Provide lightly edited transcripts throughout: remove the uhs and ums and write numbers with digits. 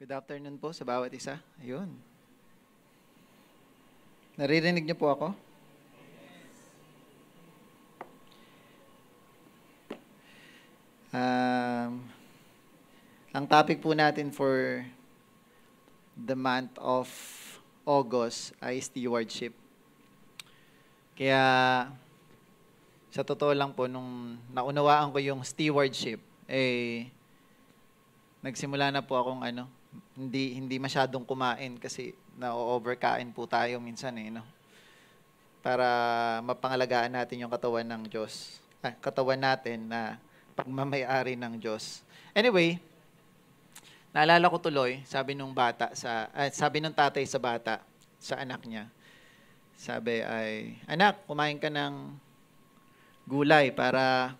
Good afternoon po sa bawat isa. Ayun. Naririnig niyo po ako? Ang topic po natin for the month of August ay stewardship. Kaya sa totoo lang po, nung naunawaan ko yung stewardship, nagsimula na po akong hindi masyadong kumain kasi na-overkain po tayo minsan no? Para mapangalagaan natin yung katawan ng Diyos. Katawan natin na pagmamayari ng Diyos. Anyway, naalala ko tuloy, sabi nung tatay sa bata, sa anak niya. Sabi ay, anak, kumain ka ng gulay para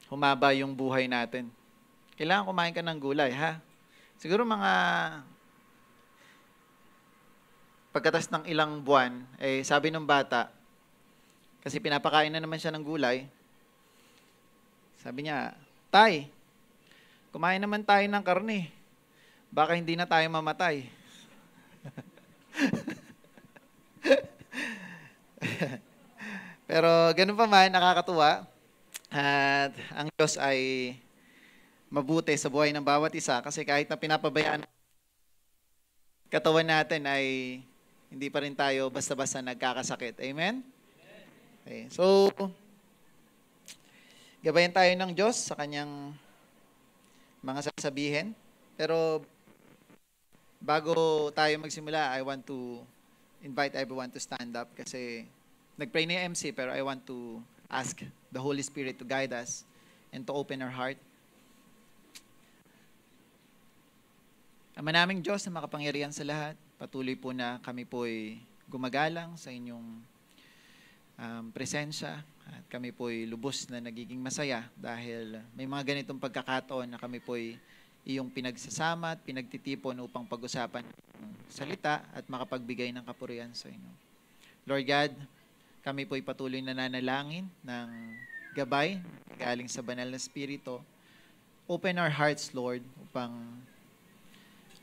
humaba yung buhay natin. Kailangan kumain ka ng gulay, ha? Siguro pagkatas ng ilang buwan, sabi ng bata, kasi pinapakain na naman siya ng gulay, sabi niya, Tay, kumain naman tayo ng karne. Baka hindi na tayo mamatay. Pero ganun pa man, nakakatuwa. At ang Diyos ay mabuti sa buhay ng bawat isa kasi kahit na pinapabayaan katawan natin ay hindi pa rin tayo basta-basta nagkakasakit. Amen? Okay. So, gabayan tayo ng Diyos sa kanyang mga sasabihin. Pero bago tayo magsimula, I want to invite everyone to stand up kasi nag-pray na yung MC pero I want to ask the Holy Spirit to guide us and to open our heart. Ama naming Diyos na makapangyarihan sa lahat, patuloy po na kami po'y gumagalang sa inyong presensya at kami po'y lubos na nagiging masaya dahil may mga ganitong pagkakataon na kami po'y iyong pinagsasama at pinagtitipon upang pag-usapan ng salita at makapagbigay ng kapurihan sa inyo. Lord God, kami po'y patuloy na nanalangin ng gabay galing sa banal na Espiritu. Open our hearts, Lord, upang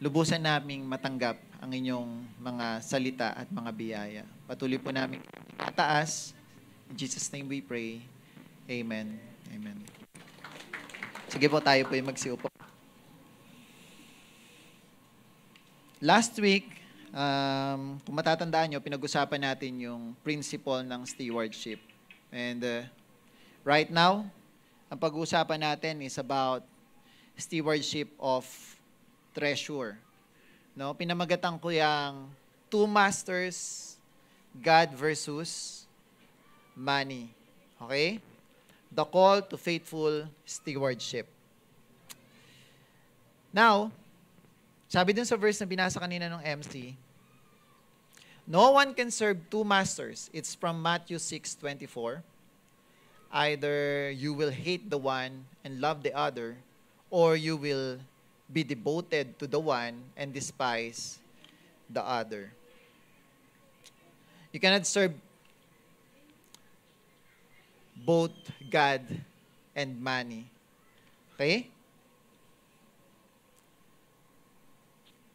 lubusan naming matanggap ang inyong mga salita at mga biyaya. Patuloy po namin itaas. In Jesus' name we pray. Amen. Amen. Sige po, tayo po yung magsiupo. Last week, kung matatandaan nyo, pinag-usapan natin yung principle ng stewardship. And right now, ang pag-uusapan natin is about stewardship of treasure. No, pinamagatan ko yung two masters, God versus money. Okay? The call to faithful stewardship. Now, sabi dun sa verse na binasa kanina ng MC, no one can serve two masters. It's from Matthew 6:24. Either you will hate the one and love the other, or you will be devoted to the one and despise the other. You cannot serve both God and money. Okay?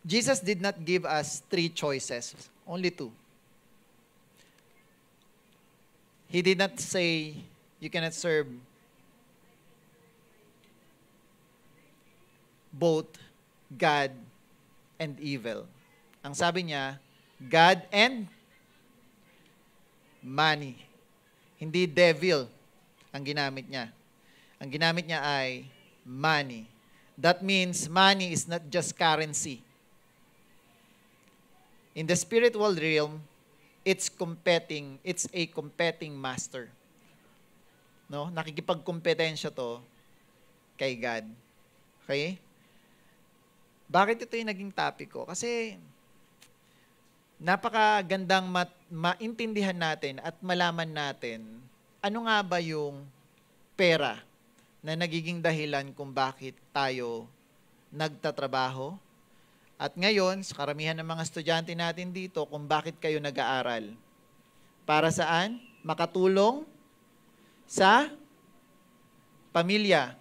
Jesus did not give us three choices, only two. He did not say you cannot serve both God and evil. Ang sabi niya, God and money. Hindi devil ang ginamit niya. Ang ginamit niya ay money. That means money is not just currency. In the spiritual realm, it's a competing master. No? Nakikipagkompetensya to kay God. Okay? Bakit ito yung naging topic ko? Kasi napakagandang maintindihan natin at malaman natin ano nga ba yung pera na nagiging dahilan kung bakit tayo nagtatrabaho. At ngayon, sa karamihan ng mga estudyante natin dito, kung bakit kayo nag-aaral. Para saan? Makatulong sa pamilya.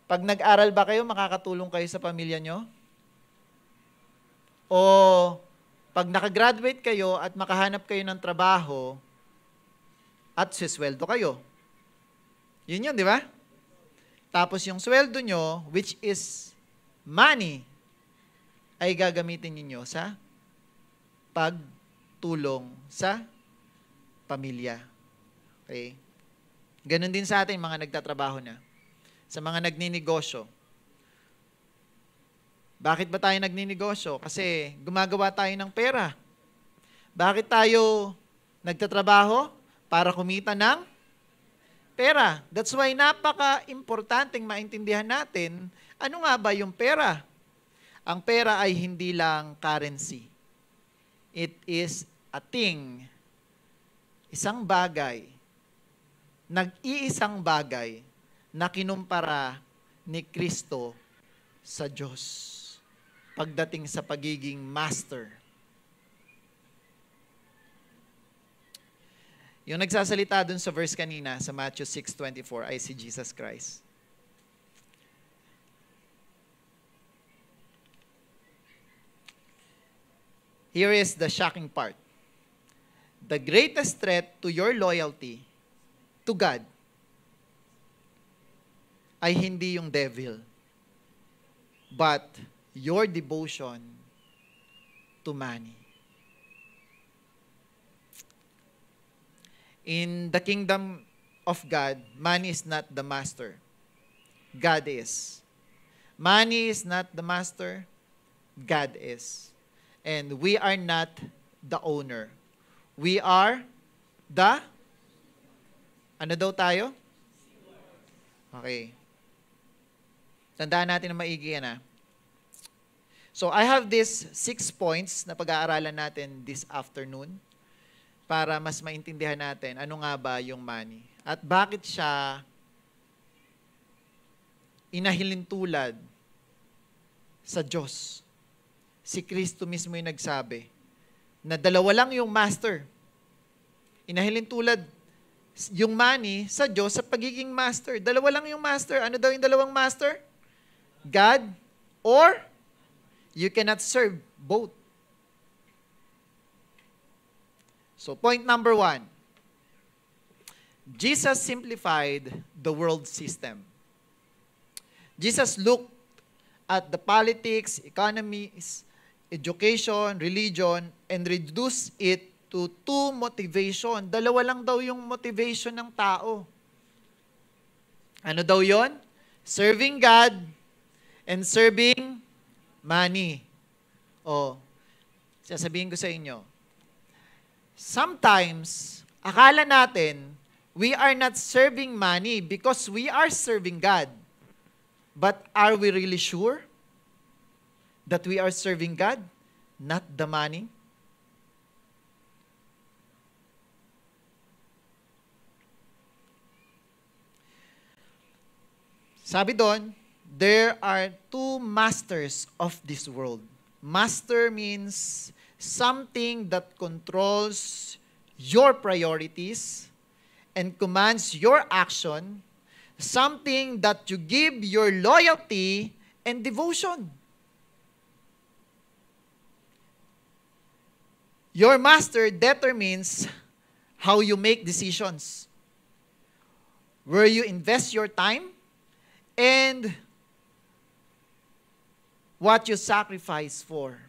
Pag nag-aral ba kayo, makakatulong kayo sa pamilya nyo? O pag nakagraduate kayo at makahanap kayo ng trabaho at sisweldo kayo. Yun, di ba? Tapos yung sweldo nyo, which is money, ay gagamitin ninyo sa pagtulong sa pamilya. Okay? Ganon din sa atin, mga nagtatrabaho na. Sa mga nagninegosyo. Bakit ba tayo nagninegosyo? Kasi gumagawa tayo ng pera. Bakit tayo nagtatrabaho? Para kumita ng pera. That's why napaka-importanteng maintindihan natin, ano nga ba yung pera? Ang pera ay hindi lang currency. It is a thing. Isang bagay. Nag-iisang bagay na kinumpara ni Kristo sa Diyos pagdating sa pagiging master. Yung nagsasalita dun sa verse kanina sa Matthew 6:24 ay si Jesus Christ. Here is the shocking part. The greatest threat to your loyalty to God ay hindi yung devil, but your devotion to money. In the kingdom of God, money is not the master. God is. Money is not the master. God is. And we are not the owner. We are the... Ano daw tayo? Okay. Tandaan natin na maigi yan, ha? So, I have these 6 points na pag-aaralan natin this afternoon para mas maintindihan natin ano nga ba yung money at bakit siya inahilintulad sa Diyos. Si Kristo mismo yung nagsabi na dalawa lang yung master. Inahilintulad yung money sa Diyos sa pagiging master. Dalawa lang yung master. Ano daw yung dalawang master? God or you cannot serve both. So point number 1. Jesus simplified the world system. Jesus looked at the politics, economies, education, religion, and reduced it to 2 motivation. Dalawa lang daw yung motivation ng tao. Ano daw yon? Serving God and serving money. O, sasabihin ko sa inyo, sometimes, akala natin, we are not serving money because we are serving God. But are we really sure that we are serving God, not the money? Sabi doon, there are 2 masters of this world. Master means something that controls your priorities and commands your action, something that you give your loyalty and devotion. Your master determines how you make decisions, where you invest your time, and what you sacrifice for.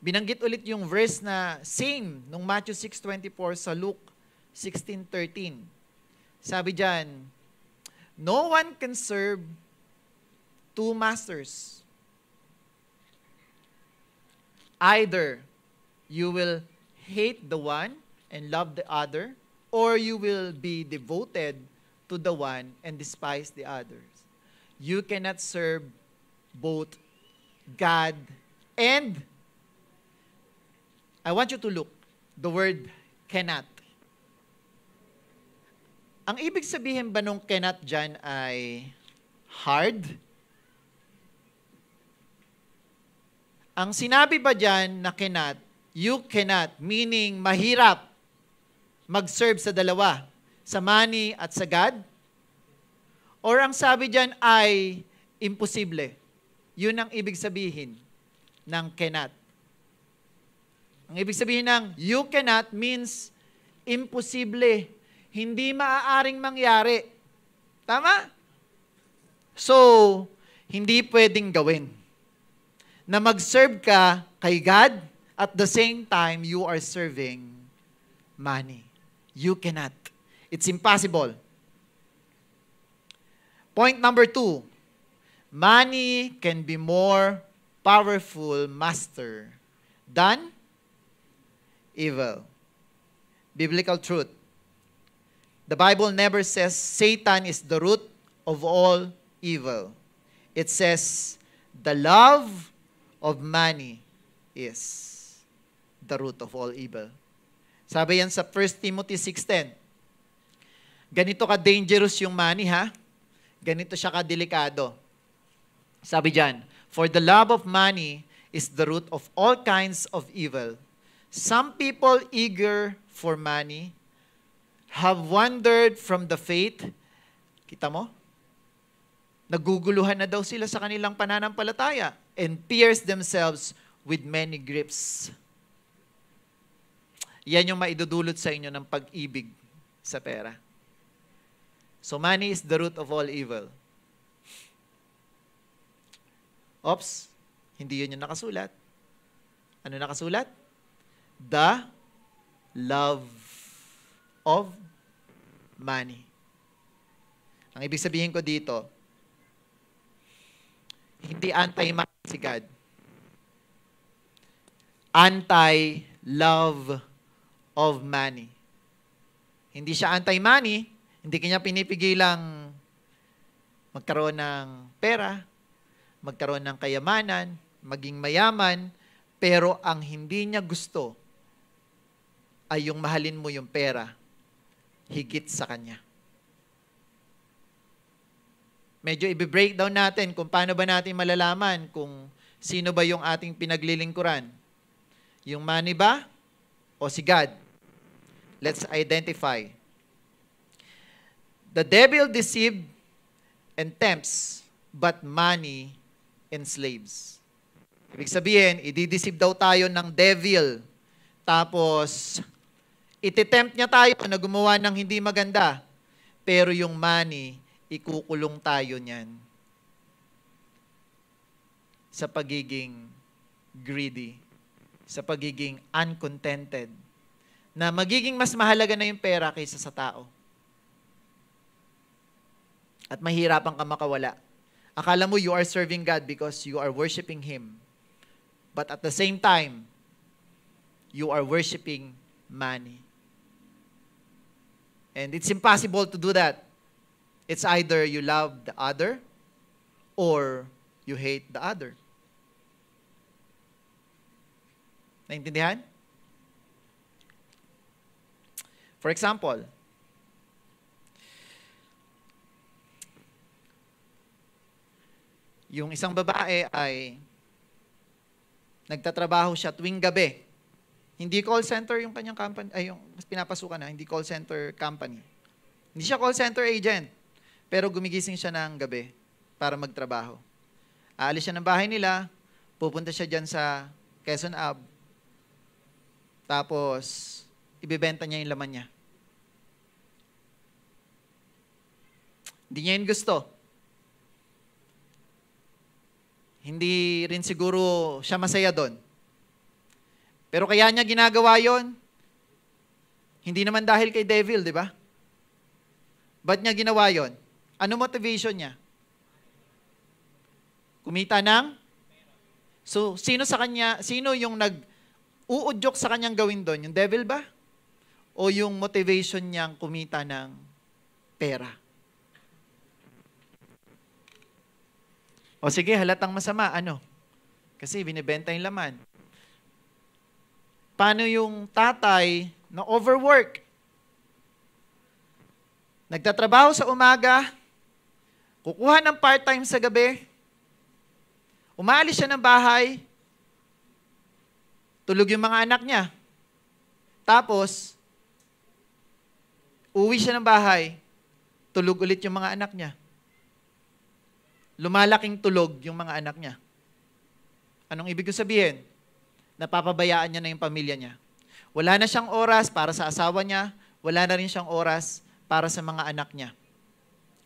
Binanggit ulit yung verse na same nung Matthew 6:24 sa Luke 16:13. Sabi diyan, no one can serve 2 masters. Either you will hate the one and love the other, or you will be devoted to the one and despise the others. You cannot serve both God and, I want you to look, the word cannot. Ang ibig sabihin ba nung cannot dyan ay hard? Ang sinabi ba dyan na cannot, you cannot, meaning mahirap mag-serve sa dalawa, sa money at sa God? Or ang sabi dyan ay imposible? Yun ang ibig sabihin ng cannot. Ang ibig sabihin ng you cannot means imposible. Hindi maaaring mangyari. Tama? So, hindi pwedeng gawin na mag-serve ka kay God at the same time you are serving money. You cannot. It's impossible. Point number 2. Money can be more powerful master than evil. Biblical truth. The Bible never says Satan is the root of all evil. It says the love of money is the root of all evil. Sabi yan sa 1 Timothy 6:10. Ganito ka-dangerous yung money, ha? Ganito siya ka-delikado. Sabi diyan, for the love of money is the root of all kinds of evil. Some people eager for money have wandered from the faith. Kita mo? Naguguluhan na daw sila sa kanilang pananampalataya and pierce themselves with many grips. Yan yung maidudulot sa inyo ng pag-ibig sa pera. So money is the root of all evil. Oops, hindi yun yung nakasulat. Ano nakasulat? The love of money. Ang ibig sabihin ko dito, hindi anti-money si God. Anti-love of money. Hindi siya anti-money, hindi kanya pinipigilang magkaroon ng pera, magkaroon ng kayamanan, maging mayaman, pero ang hindi niya gusto ay yung mahalin mo yung pera higit sa kanya. Medyo i-breakdown natin kung paano ba natin malalaman kung sino ba yung ating pinaglilingkuran. Yung money ba o si God? Let's identify. The devil deceives and tempts, but money enslaves. Ibig sabihin, i-deceive daw tayo ng devil. Tapos, ititempt niya tayo na gumawa ng hindi maganda. Pero yung money, ikukulong tayo niyan sa pagiging greedy, sa pagiging uncontented, na magiging mas mahalaga na yung pera kaysa sa tao. At mahirapan ka makawala. Akala mo you are serving God because you are worshiping Him. But at the same time, you are worshiping money. And it's impossible to do that. It's either you love the other or you hate the other. Naintindihan? For example, yung isang babae ay nagtatrabaho siya tuwing gabi. Hindi call center yung kanyang company, ay yung pinapasukan na, hindi call center company. Hindi siya call center agent, pero gumigising siya ng gabi para magtrabaho. Aalis siya ng bahay nila, pupunta siya dyan sa Quezon Ave, tapos ibebenta niya yung laman niya. Hindi niya yun gusto. Hindi rin siguro siya masaya doon. Pero kaya niya ginagawa yon, hindi naman dahil kay devil, di ba? Ba't niya ginawa yon? Ano motivation niya? Kumita ng? So, sino sa kanya, sino yung nag-uudyok sa kanyang gawin doon? Yung devil ba? O yung motivation niyang kumita ng pera? O sige, halatang masama. Ano? Kasi binibenta yung laman. Paano yung tatay na overwork? Nagtatrabaho sa umaga, kukuha ng part-time sa gabi, umaalis siya ng bahay, tulog yung mga anak niya. Tapos, uwi siya ng bahay, tulog ulit yung mga anak niya. Lumalaking tulog yung mga anak niya. Anong ibig ko sabihin? Napapabayaan niya na yung pamilya niya. Wala na siyang oras para sa asawa niya, wala na rin siyang oras para sa mga anak niya.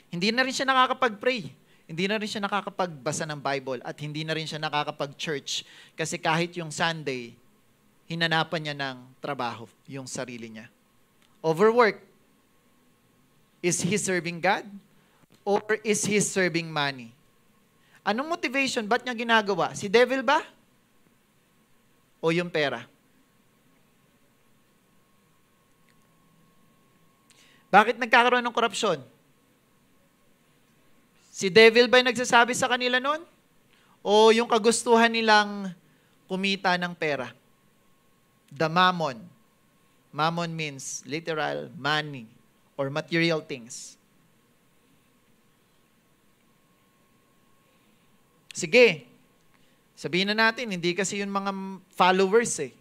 Hindi na rin siya nakakapag-pray. Hindi na rin siya nakakapagbasa ng Bible at hindi na rin siya nakakapag-church kasi kahit yung Sunday, hinanapan niya ng trabaho yung sarili niya. Overwork. Is he serving God? Or is he serving money? Anong motivation? Ba't niya ginagawa? Si devil ba? O yung pera? Bakit nagkakaroon ng korupsyon? Si devil ba yung nagsasabi sa kanila noon? O yung kagustuhan nilang kumita ng pera? The mammon. Mammon means literal money or material things. Sige, sabihin na natin, hindi kasi yung mga followers eh.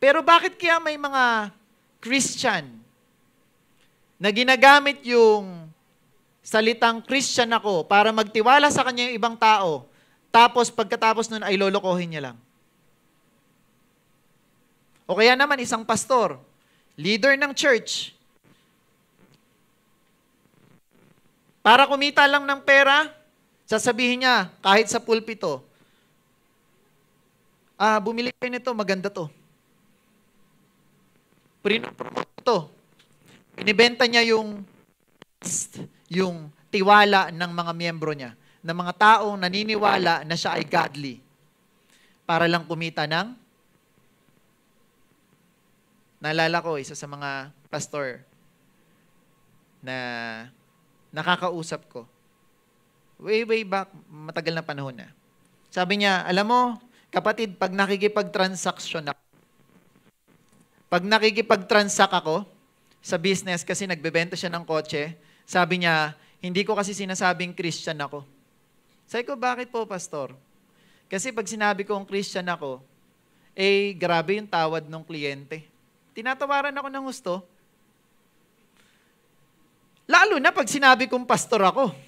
Pero bakit kaya may mga Christian na ginagamit yung salitang Christian ako para magtiwala sa kanya yung ibang tao, tapos pagkatapos nun ay lolokohin niya lang? O kaya naman isang pastor, leader ng church, para kumita lang ng pera, sasabihin niya, kahit sa pulpito, bumili kayo nito, maganda to. Pinopromote to. Inibenta niya yung tiwala ng mga miyembro niya, ng mga taong naniniwala na siya ay godly, para lang kumita ng, naalala ko, isa sa mga pastor na nakakausap ko, way back, matagal na panahon na. Sabi niya, alam mo, kapatid, pag nakikipag-transact ako sa business kasi nagbebenta siya ng kotse, sabi niya, hindi ko kasi sinasabing Christian ako. Sabi ko, bakit po, pastor? Kasi pag sinabi kong Christian ako, grabe yung tawad ng kliyente. Tinatawaran ako ng husto. Lalo na pag sinabi kong pastor ako.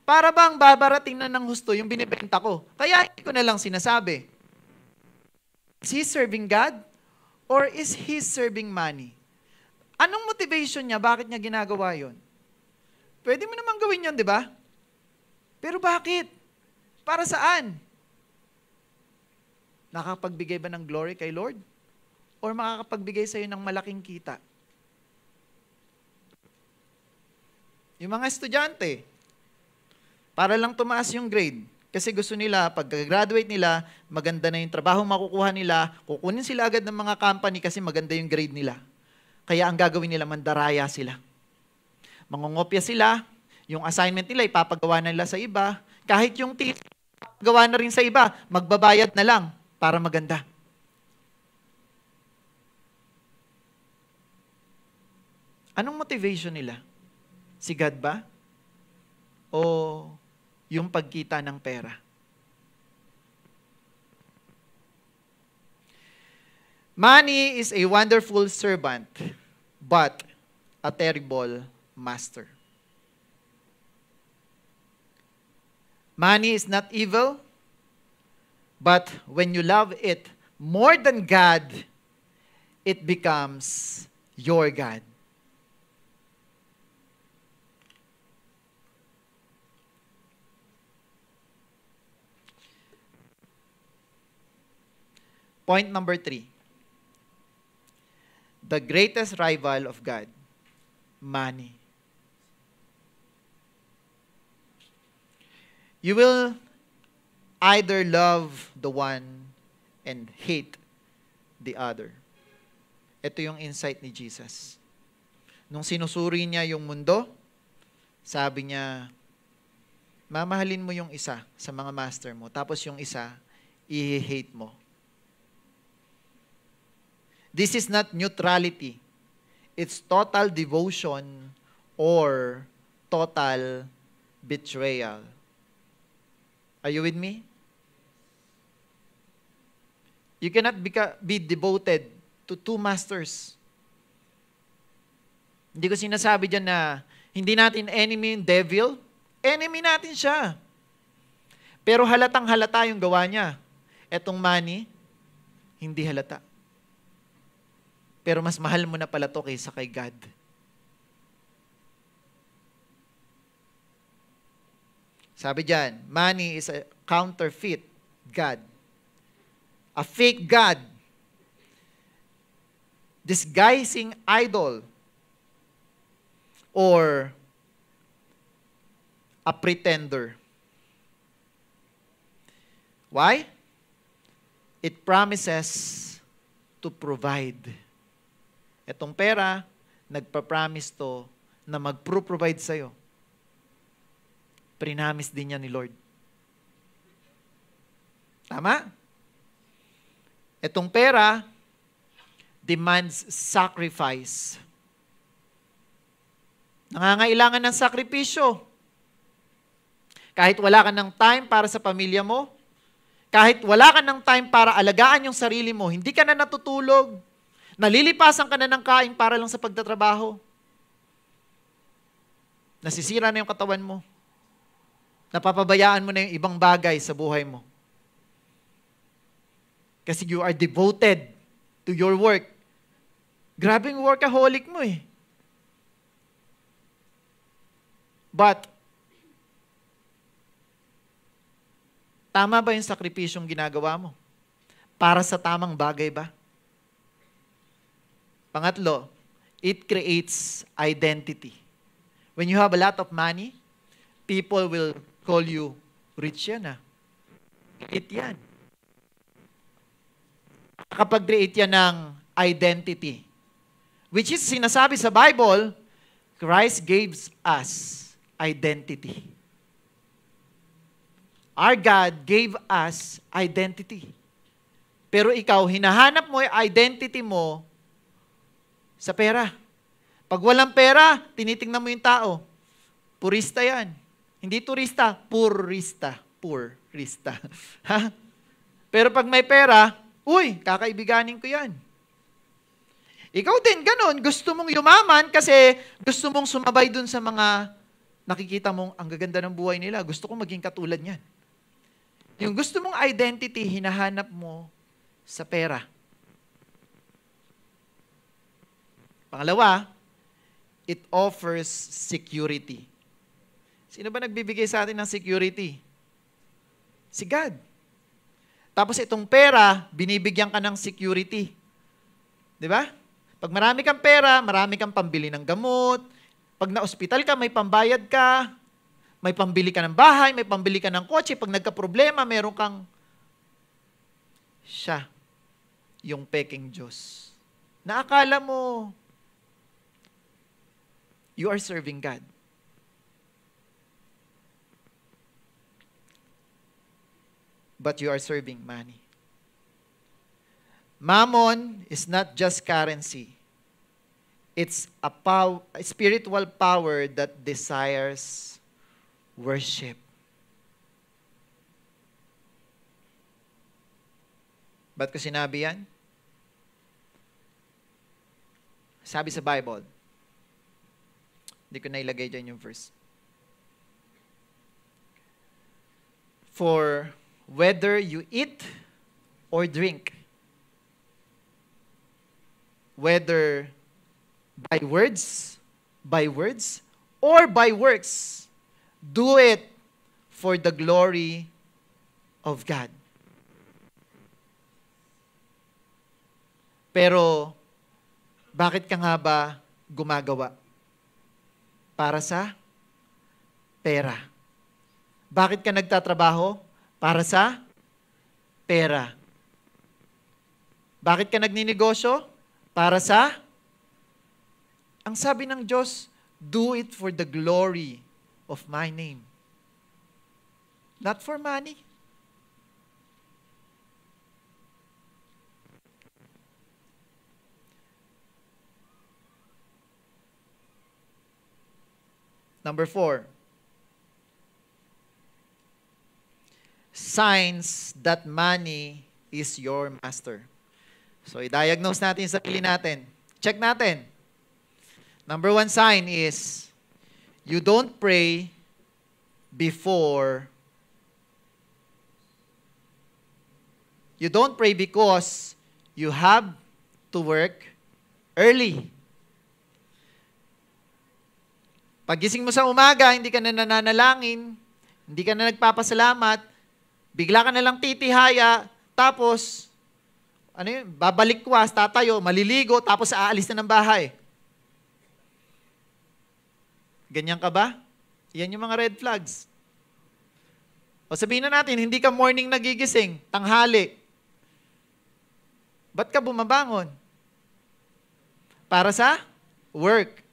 Para bang babarating na ng husto yung binibenta ko. Kaya hindi ko na lang sinasabi. Is he serving God? Or is he serving money? Anong motivation niya? Bakit niya ginagawa yon? Pwede mo naman gawin yon, di ba? Pero bakit? Para saan? Nakapagbigay ba ng glory kay Lord? Or makakapagbigay sa'yo ng malaking kita? Yung mga estudyante, para lang tumaas yung grade. Kasi gusto nila, pag-graduate nila, maganda na yung trabaho makukuha nila, kukunin sila agad ng mga company kasi maganda yung grade nila. Kaya ang gagawin nila, mandaraya sila. Mangungopya sila, yung assignment nila, ipapagawa na nila sa iba. Kahit yung ipapagawa na rin sa iba, magbabayad na lang para maganda. Anong motivation nila? Si God ba? O yung pagkita ng pera? Money is a wonderful servant, but a terrible master. Money is not evil, but when you love it more than God, it becomes your God. Point number 3. The greatest rival of God, money. You will either love the one and hate the other. Ito yung insight ni Jesus. Nung sinusuri niya yung mundo, sabi niya, mamahalin mo yung isa sa mga master mo, tapos yung isa, i-hate mo. This is not neutrality. It's total devotion or total betrayal. Are you with me? You cannot be devoted to two masters. Hindi ko sinasabi dyan na hindi natin enemy yung devil. Enemy natin siya. Pero halatang halata yung gawa niya. Etong money, hindi halata. Pero mas mahal mo na pala to kaysa kay God. Sabi diyan, money is a counterfeit God. A fake God. Disguising idol. Or a pretender. Why? It promises to provide. Etong pera, nagpa-promise to na mag-provide sa'yo. Prinamis din niya ni Lord. Tama? Etong pera demands sacrifice. Nangangailangan ng sakripisyo. Kahit wala ka ng time para sa pamilya mo, kahit wala ka ng time para alagaan yung sarili mo, hindi ka na natutulog, nalilipasan ka na ng kain para lang sa pagtatrabaho. Nasisira na yung katawan mo. Napapabayaan mo na yung ibang bagay sa buhay mo. Kasi you are devoted to your work. Grabing workaholic mo eh. But, tama ba yung sakripisyong ginagawa mo? Para sa tamang bagay ba? Pangatlo, it creates identity. When you have a lot of money, people will call you rich yan ah. Create yan. Kapag-create yan ng identity. Which is sinasabi sa Bible, Christ gives us identity. Our God gave us identity. Pero ikaw, hinahanap mo yung identity mo sa pera. Pag walang pera, tinitingnan mo yung tao. Purista yan. Hindi turista, purista. Purista. Ha? Pero pag may pera, uy, kakaibiganin ko yan. Ikaw din, ganun. Gusto mong yumaman kasi gusto mong sumabay dun sa mga nakikita mong ang gaganda ng buhay nila. Gusto kong maging katulad niyan. Yung gusto mong identity, hinahanap mo sa pera. Pangalawa, it offers security. Sino ba nagbibigay sa atin ng security? Si God. Tapos itong pera, binibigyan ka ng security. Di ba? Pag marami kang pera, marami kang pambili ng gamot. Pag na-ospital ka, may pambayad ka. May pambili ka ng bahay, may pambili ka ng kotse. Pag nagka-problema, meron kang siya, yung peking Diyos. Naakala mo, you are serving God. But you are serving money. Mammon is not just currency. It's a spiritual power that desires worship. Ba't ko sinabi yan? Sabi sa Bible, hindi ko nailagay dyan yung verse. For whether you eat or drink, whether by words, or by works, do it for the glory of God. Pero, bakit ka nga ba gumagawa? Para sa pera. Bakit ka nagtatrabaho? Para sa pera. Bakit ka nagninegosyo? Para sa? Ang sabi ng Diyos, do it for the glory of my name. Not for money. Number 4. Signs that money is your master. So, i-diagnose natin sa sarili natin. Check natin. Number 1 sign is, you don't pray before You don't pray because you have to work early. Pagising mo sa umaga, hindi ka na nananalangin, hindi ka na nagpapasalamat, bigla ka na lang titihaya, tapos, babalikwas, tatayo, maliligo, tapos aalis na ng bahay. Ganyan ka ba? Yan yung mga red flags. O sabihin na natin, hindi ka morning nagigising, tanghali. Ba't ka bumabangon? Para sa work.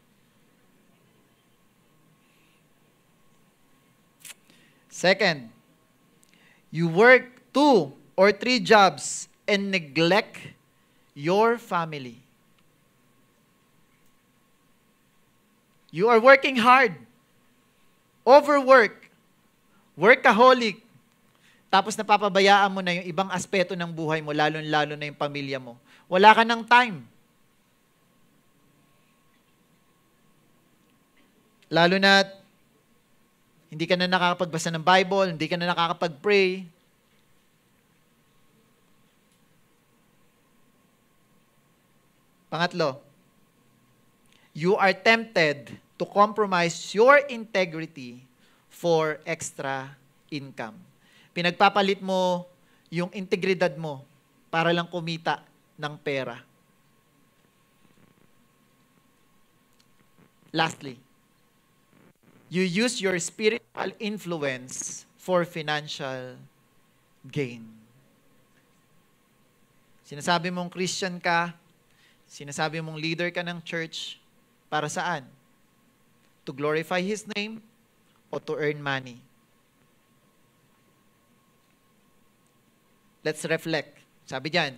Second, you work 2 or 3 jobs and neglect your family. You are working hard, overwork, workaholic, tapos napapabayaan mo na yung ibang aspeto ng buhay mo, lalo-lalo na yung pamilya mo. Wala ka ng time. Lalo na hindi ka na nakakapagbasa ng Bible, hindi ka na nakakapag-pray. Pangatlo, you are tempted to compromise your integrity for extra income. Pinagpapalit mo yung integridad mo para lang kumita ng pera. Lastly, you use your spiritual influence for financial gain. Sinasabi mong Christian ka, sinasabi mong leader ka ng church, para saan? To glorify His name o to earn money? Let's reflect. Sabi diyan,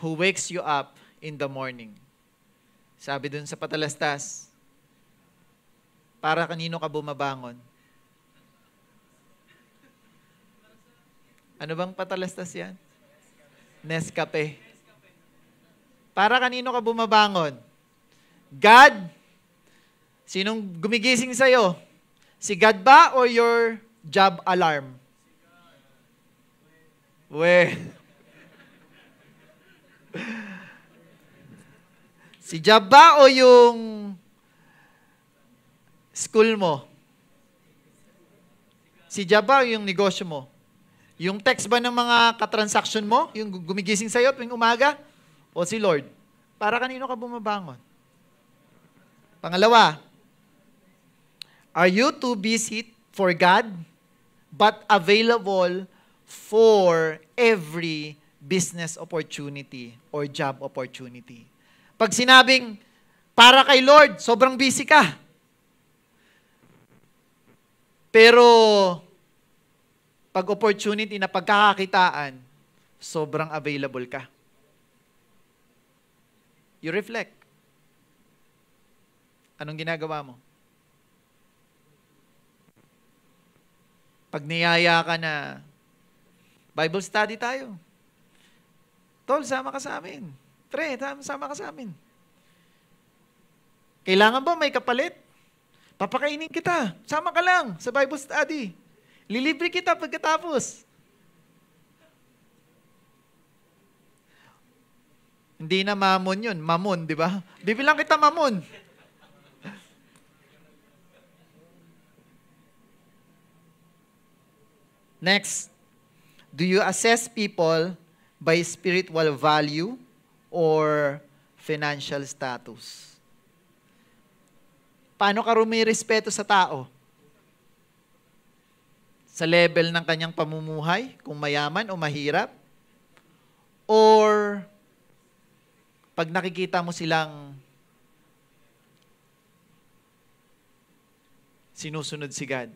who wakes you up in the morning? Sabi dun sa patalastas, para kanino ka bumabangon? Ano bang patalastas yan? Nescafe. Para kanino ka bumabangon? God? Sinong gumigising sa'yo? Si God ba or your job alarm? Si job ba o yung school mo? Si job ba o yung negosyo mo? Yung text ba ng mga katransaction mo? Yung gumigising sa'yo tuwing umaga? O si Lord? Para kanino ka bumabangon? Pangalawa, are you too busy for God but available for every business opportunity or job opportunity? Pag sinabing, para kay Lord, sobrang busy ka. Pero, pag opportunity na pagkakakitaan, sobrang available ka. You reflect. Anong ginagawa mo? Pag niyaya ka na, Bible study tayo. Tol, sama ka sa amin. Pre, sama ka sa amin. Kailangan ba may kapalit? Papakainin kita. Sama ka lang sa Bible study. Lilibre kita pagkatapos. Hindi na mamon yun. Mamon, di ba? Bibilang kita mamon. Next, do you assess people by spiritual value or financial status? Paano ka rumirespeto sa tao? Sa level ng kanyang pamumuhay, kung mayaman o mahirap? Or pag nakikita mo silang sinusunod si God,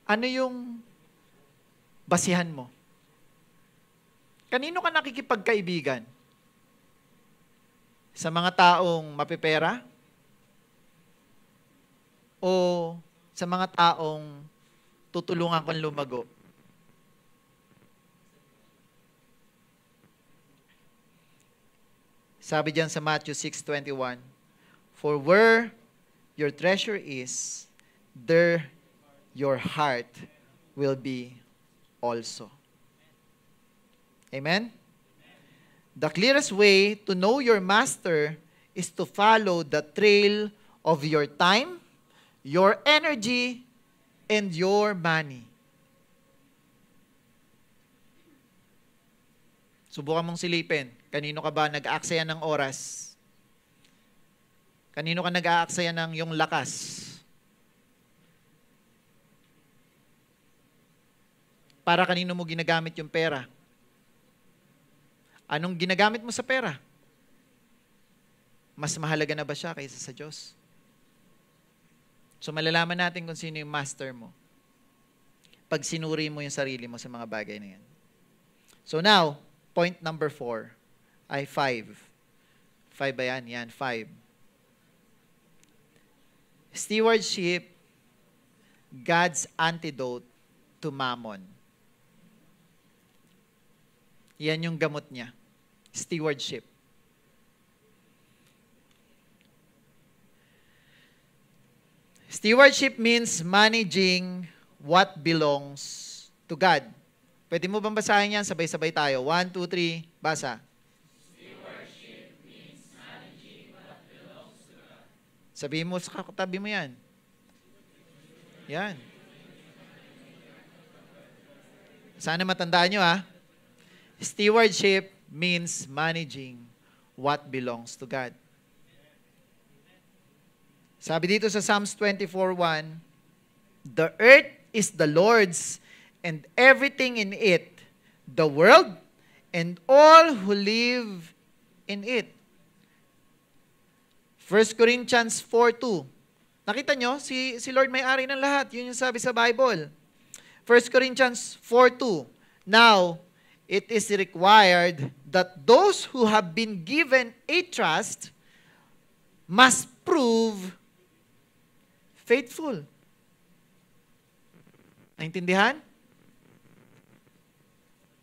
ano yung basihan mo? Kanino ka nakikipagkaibigan? Sa mga taong mapipera? O sa mga taong tutulungan kang lumago? Sabi diyan sa Matthew 6:21, for where your treasure is, there your heart will be also. Amen? The clearest way to know your master is to follow the trail of your time, your energy, and your money. Subukan mong silipin. Kanino ka ba nag-aaksaya ng oras? Kanino ka nag-aaksaya ng iyong lakas? Para kanino mo ginagamit yung pera? Anong ginagamit mo sa pera? Mas mahalaga na ba siya kaysa sa Diyos? So malalaman natin kung sino yung master mo pag sinuri mo yung sarili mo sa mga bagay na yan. So now, point number 4 ay 5. 5 ba yan? Yan, 5. Stewardship, God's antidote to mammon. Yan yung gamot niya. Stewardship. Stewardship means managing what belongs to God. Pwede mo bang basahin yan? Sabay-sabay tayo. 1, 2, 3, basa. Stewardship means managing what belongs to God. Sabihin mo sa katabi mo yan. Yan. Sana matandaan nyo ha. Stewardship means managing what belongs to God. Sabi dito sa Psalms 24:1, the earth is the Lord's and everything in it, the world and all who live in it. 1 Corinthians 4:2. Nakita nyo, si Lord may-ari ng lahat. Yun yung sabi sa Bible. 1 Corinthians 4:2. Now, it is required that those who have been given a trust must prove faithful. Naintindihan?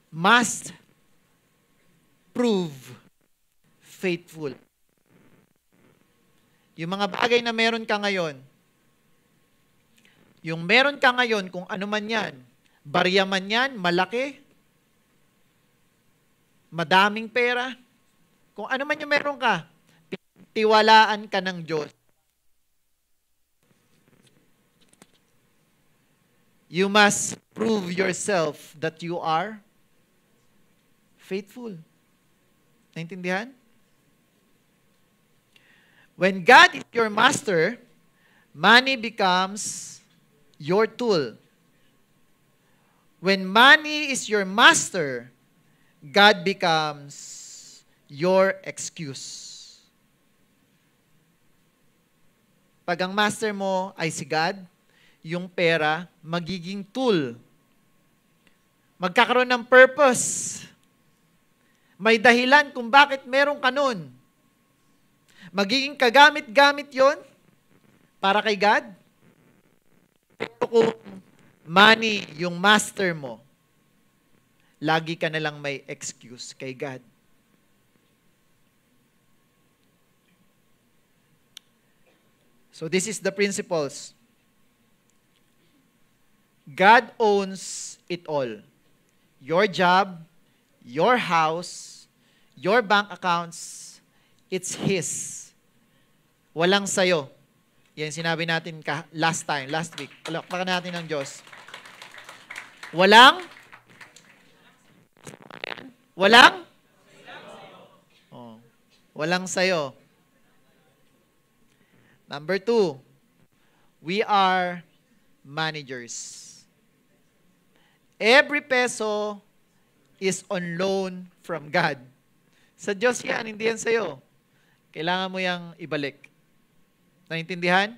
Must prove faithful. Yung mga bagay na meron ka ngayon, yung meron ka ngayon, kung ano man yan, barya man yan, malaki, madaming pera, kung ano man yung meron ka, tiwalaan ka ng Diyos. You must prove yourself that you are faithful. Naintindihan? When God is your master, money becomes your tool. When money is your master, God becomes your excuse. Pag ang master mo ay si God, yung pera magiging tool. Magkakaroon ng purpose. May dahilan kung bakit meron ka nun. Magiging kagamit-gamit yon para kay God. Pero kung money yung master mo, lagi ka na lang may excuse kay God. So this is the principles. God owns it all. Your job, your house, your bank accounts, it's His. Walang sayo. Yan sinabi natin last week. Palakpakan natin ng Diyos. Walang? Oh, walang sayo. Number 2, we are managers. Every peso is on loan from God. Sa Diyos yan, hindi yan sa'yo. Kailangan mo yang ibalik. Naintindihan?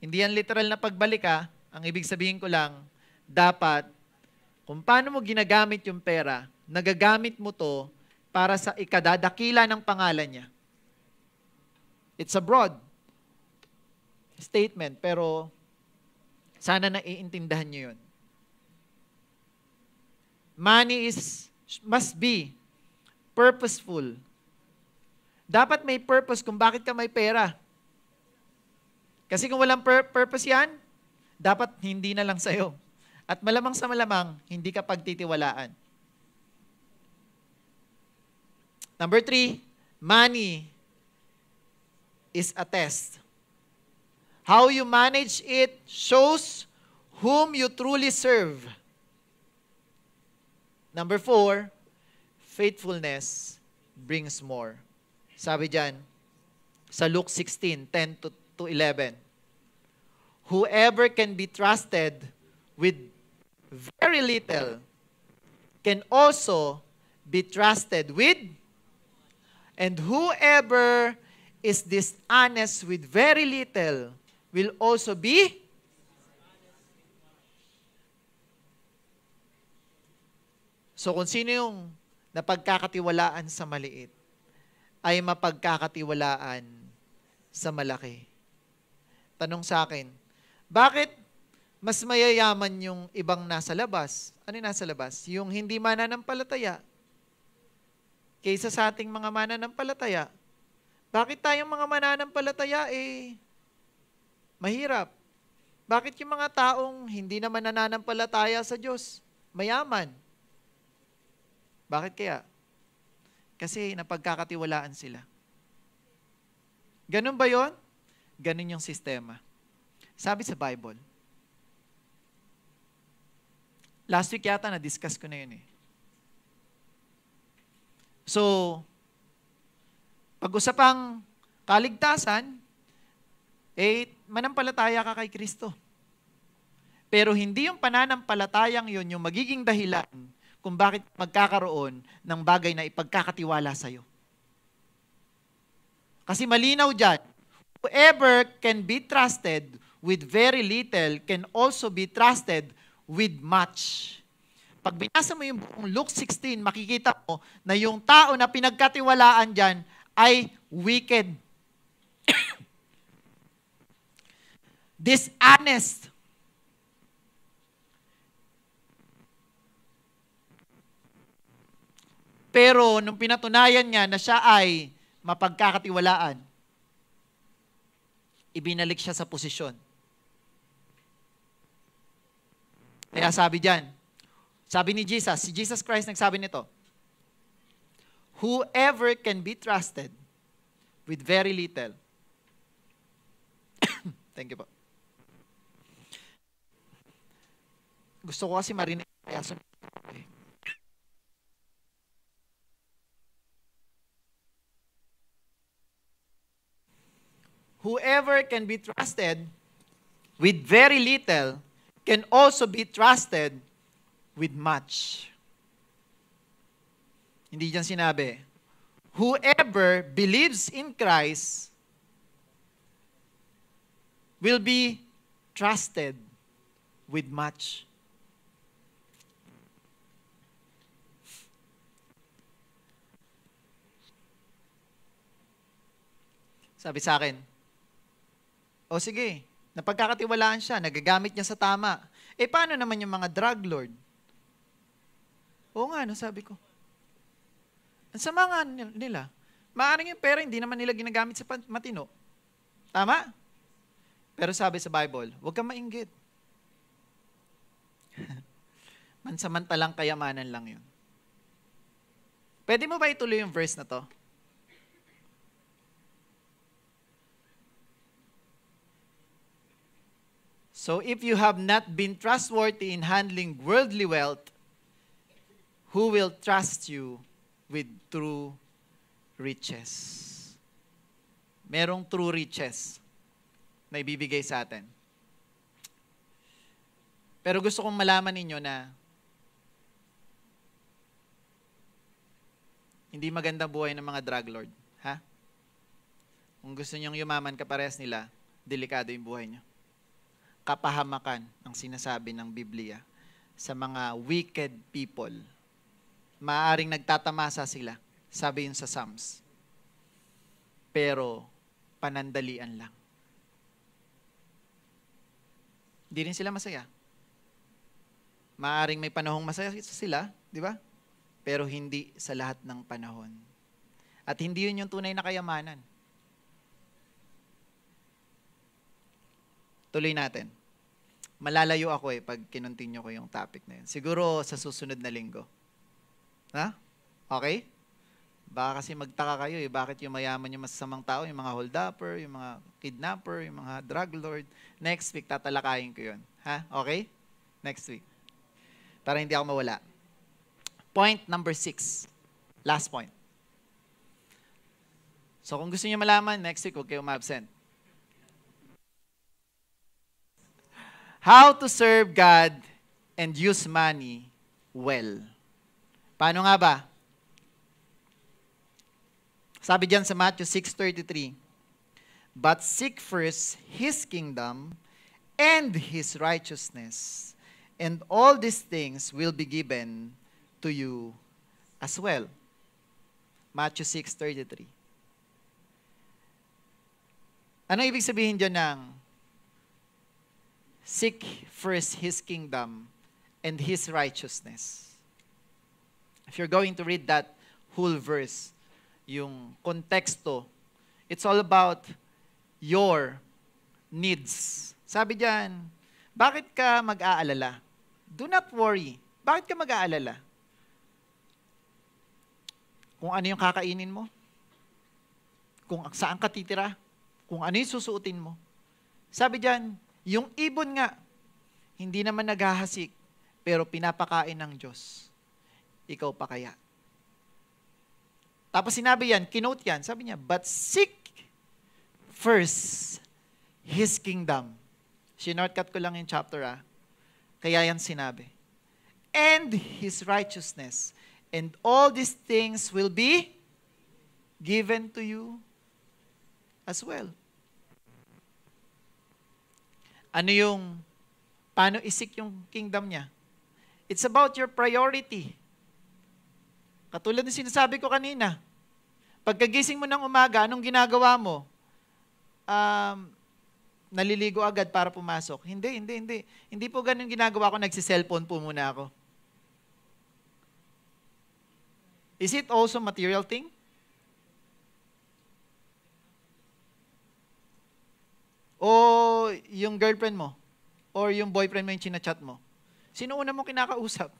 Hindi yan literal na pagbalik ha. Ang ibig sabihin ko lang, dapat, kung paano mo ginagamit yung pera, nagagamit mo to para sa ikadadakila ng pangalan niya. It's a broad statement, pero sana naiintindihan niyo yun. Money must be purposeful. Dapat may purpose kung bakit ka may pera. Kasi kung walang purpose yan, dapat hindi na lang sa'yo. At malamang sa malamang, hindi ka pagtitiwalaan. Number 3, money is a test. How you manage it shows whom you truly serve. Number 4, faithfulness brings more. Sabi dyan, sa Luke 16:10-11, whoever can be trusted with very little can also be trusted with, and whoever is dishonest with very little will also be So kung sino yung napagkakatiwalaan sa maliit, ay mapagkakatiwalaan sa malaki. Tanong sa akin, bakit mas mayayaman yung ibang nasa labas? Ano yung nasa labas? Yung hindi mananampalataya kaysa sa ating mga mananampalataya. Bakit tayong mga mananampalataya mahirap? Bakit yung mga taong hindi naman nananampalataya sa Diyos mayaman? Bakit kaya? Kasi napagkakatiwalaan sila. Ganun ba yon? Ganun yung sistema. Sabi sa Bible. Last week yata na-discuss ko na yun eh. So, pag-usapang kaligtasan, manampalataya ka kay Kristo. Pero hindi yung pananampalatayang yun yung magiging dahilan kung bakit magkakaroon ng bagay na ipagkakatiwala sa'yo. Kasi malinaw dyan, whoever can be trusted with very little can also be trusted with much. Pag binasa mo yung buong Luke 16, makikita mo na yung tao na pinagkatiwalaan dyan ay wicked, dishonest, pero nung pinatunayan niya na siya ay mapagkakatiwalaan, ibinalik siya sa posisyon. Kaya sabi diyan, sabi ni Jesus, si Jesus Christ nagsabi nito, whoever can be trusted with very little. Thank you po. Gusto ko kasi marinig kaya whoever can be trusted with very little can also be trusted with much. Hindi diyan sinabi, whoever believes in Christ will be trusted with much. Sabi sa akin, o sige, napagkakatiwalaan siya, nagagamit niya sa tama. Paano naman yung mga drug lord? Oo nga, no, sabi ko. Ang sama nga nila. Maaaring yung pera, hindi naman nila ginagamit sa matino. Tama? Pero sabi sa Bible, huwag kang mainggit. Mansamantalang kayamanan lang yun. Pwede mo ba ituloy yung verse na to? So if you have not been trustworthy in handling worldly wealth, who will trust you with true riches? Merong true riches na ibibigay sa atin. Pero gusto kong malaman ninyo na hindi magandang buhay ng mga drug lord. Ha? Kung gusto nyong yumaman kaparehas nila, delikado yung buhay nyo. Kapahamakan ang sinasabi ng Biblia sa mga wicked people. Maaring nagtatamasa sila, sabi yun sa Psalms. Pero panandalian lang. Hindi rin sila masaya. Maaring may panahong masaya sila, di ba? Pero hindi sa lahat ng panahon. At hindi yun yung tunay na kayamanan. Tuloy natin. malalayo ako pag kinontinue ko yung topic na yun. Siguro sa susunod na linggo. Ha? Okay? Baka kasi magtaka kayo bakit yung mayaman yung masasamang tao, yung mga hold-upper, yung mga kidnapper, yung mga drug lord. Next week, tatalakayin ko yun. Ha? Okay? Next week. Para hindi ako mawala. Point number 6. Last point. So kung gusto niyo malaman, next week, huwag kayo ma-absent. How to serve God and use money well. Paano nga ba? Sabi diyan sa Matthew 6:33, "But seek first His kingdom and His righteousness, and all these things will be given to you as well." Matthew 6:33. Ano ibig sabihin diyan ng seek first His kingdom and His righteousness? If you're going to read that whole verse, yung konteksto, it's all about your needs. Sabi diyan, bakit ka mag-aalala? Do not worry. Bakit ka mag-aalala? Kung ano yung kakainin mo? Kung saan ka titira? Kung ano yung susuotin mo? Sabi diyan, yung ibon nga, hindi naman naghahasik, pero pinapakain ng Diyos. Ikaw pa kaya? Tapos sinabi yan, kinote yan, sabi niya, "But seek first His kingdom." Sinortcut ko lang yung chapter, Kaya yan sinabi. "And His righteousness, and all these things will be given to you as well." Ano yung, paano isik yung kingdom niya? It's about your priority. Katulad ng sinasabi ko kanina, pagkagising mo ng umaga, anong ginagawa mo? Naliligo agad para pumasok. Hindi. Hindi po ganun ginagawa ko, nagsiselfone po muna ako. Is it also material thing? O yung girlfriend mo? Or yung boyfriend mo yung chinachat mo? Sino una mo kinakausap?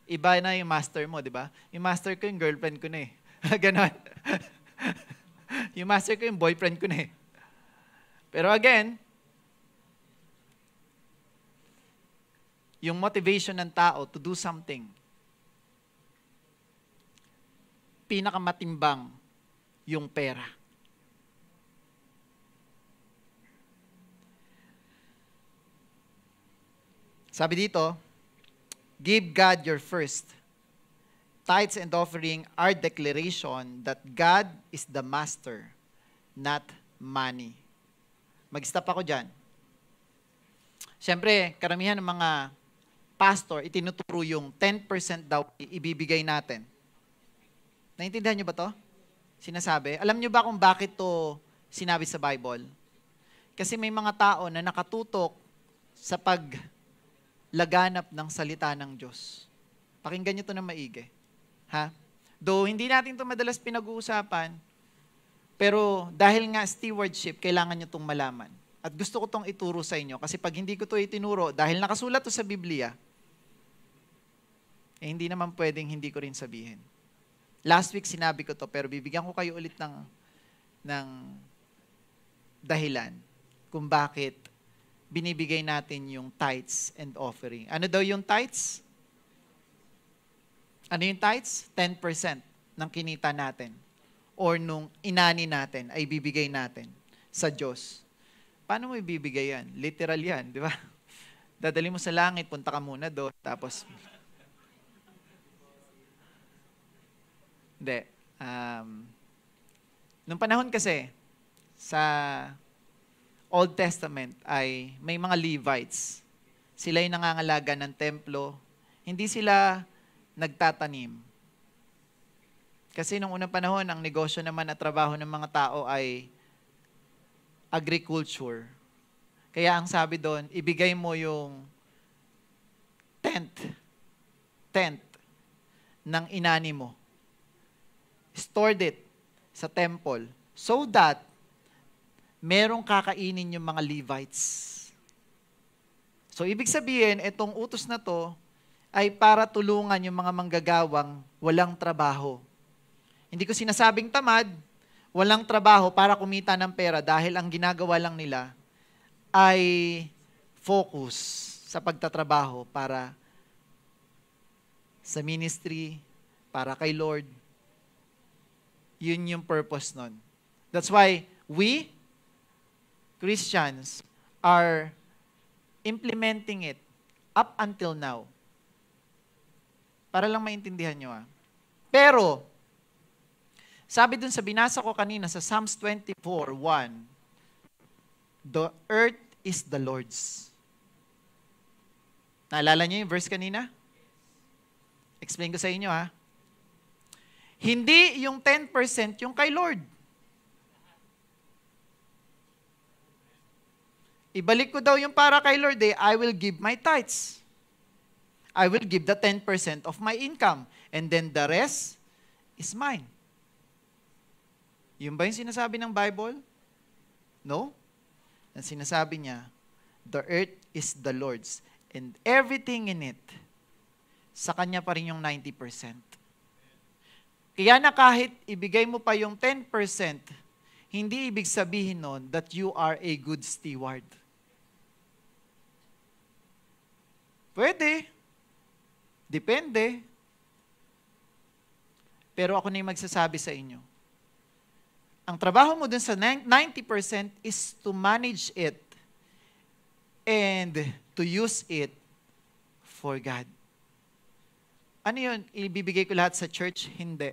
Iba na yung master mo, di ba? Yung master ko, yung girlfriend ko na Ganon. Yung master ko, yung boyfriend ko na Pero again, yung motivation ng tao to do something, pinakamatimbang yung pera. Sabi dito, "Give God your first." Tithes and offering are declaration that God is the master, not money. Mag-stop ako dyan. Siyempre, karamihan ng mga pastor, itinuturo yung 10% daw ibibigay natin. Naintindihan nyo ba to? Sinasabi. Alam nyo ba kung bakit to sinabi sa Bible? Kasi may mga tao na nakatutok sa paglaganap ng salita ng Diyos. Pakinggan nyo to ng maigi. Though hindi natin to madalas pinag-uusapan, pero dahil nga stewardship, kailangan nyo itong malaman. At gusto ko itong ituro sa inyo kasi pag hindi ko ito itinuro, dahil nakasulat to sa Biblia, hindi naman pwedeng hindi ko rin sabihin. Last week sinabi ko to, pero bibigyan ko kayo ulit ng dahilan kung bakit binibigay natin yung tithes and offering. Ano daw yung tithes? Ano yung tithes? 10% ng kinita natin or nung inani natin ay bibigay natin sa Diyos. Paano mo ibibigay yan? Literal yan, di ba? Dadali mo sa langit, punta ka muna doon, tapos hindi. Nung panahon kasi, sa Old Testament ay may mga Levites. Sila yung nangangalaga ng templo. Hindi sila nagtatanim. Kasi nung unang panahon, ang negosyo naman at trabaho ng mga tao ay agriculture. Kaya ang sabi doon, ibigay mo yung tenth ng inani mo. Stored it sa temple so that merong kakainin yung mga Levites. So, ibig sabihin, itong utos na to ay para tulungan yung mga manggagawang walang trabaho. Hindi ko sinasabing tamad, walang trabaho para kumita ng pera dahil ang ginagawa lang nila ay focus sa pagtatrabaho para sa ministry, para kay Lord. Yun yung purpose nun. That's why we, Christians, are implementing it up until now. Para lang maintindihan nyo. Pero, sabi dun sa binasa ko kanina sa Psalms 24:1, the earth is the Lord's. Naalala niyo yung verse kanina? Explain ko sa inyo Hindi yung 10% yung kay Lord. Ibalik ko daw yung para kay Lord I will give my tithes. I will give the 10% of my income. And then the rest is mine. Yun ba yung sinasabi ng Bible? No? Ang sinasabi niya, the earth is the Lord's and everything in it, sa Kanya pa rin yung 90%. Kaya na kahit ibigay mo pa yung 10%, hindi ibig sabihin nun that you are a good steward. Pwede. Depende. Pero ako na yung magsasabi sa inyo. Ang trabaho mo dun sa 90% is to manage it and to use it for God. Ano yun? Ibibigay ko lahat sa church? Hindi.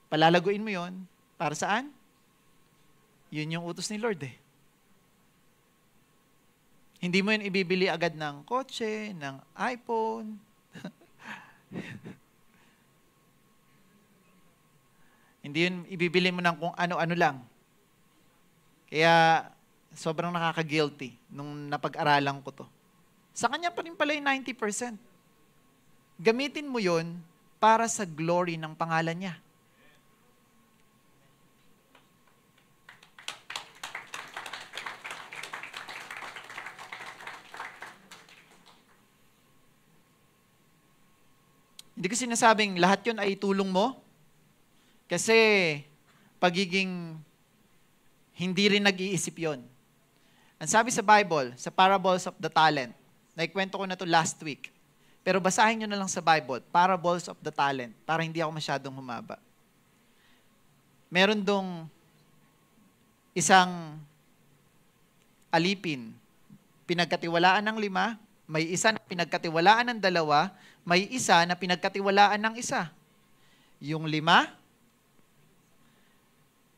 Palalaguin mo yun. Para saan? Yun yung utos ni Lord Hindi mo yun ibibili agad ng kotse, ng iPhone. Hindi yun ibibili mo ng kung ano-ano lang. Kaya sobrang nakaka-guilty nung napag-aralan ko to. Sa Kanya pa rin pala yung 90%. Gamitin mo yun para sa glory ng pangalan niya. Hindi ko sinasabing lahat yun ay tulong mo. Kasi pagiging hindi rin nag-iisip yun. Ang sabi sa Bible, sa parables of the talent, naikwento ko na to last week. Pero basahin nyo na lang sa Bible, parables of the talent, para hindi ako masyadong humaba. Meron dong isang alipin, pinagkatiwalaan ng 5, may isa na pinagkatiwalaan ng 2, may isa na pinagkatiwalaan ng 1. Yung 5,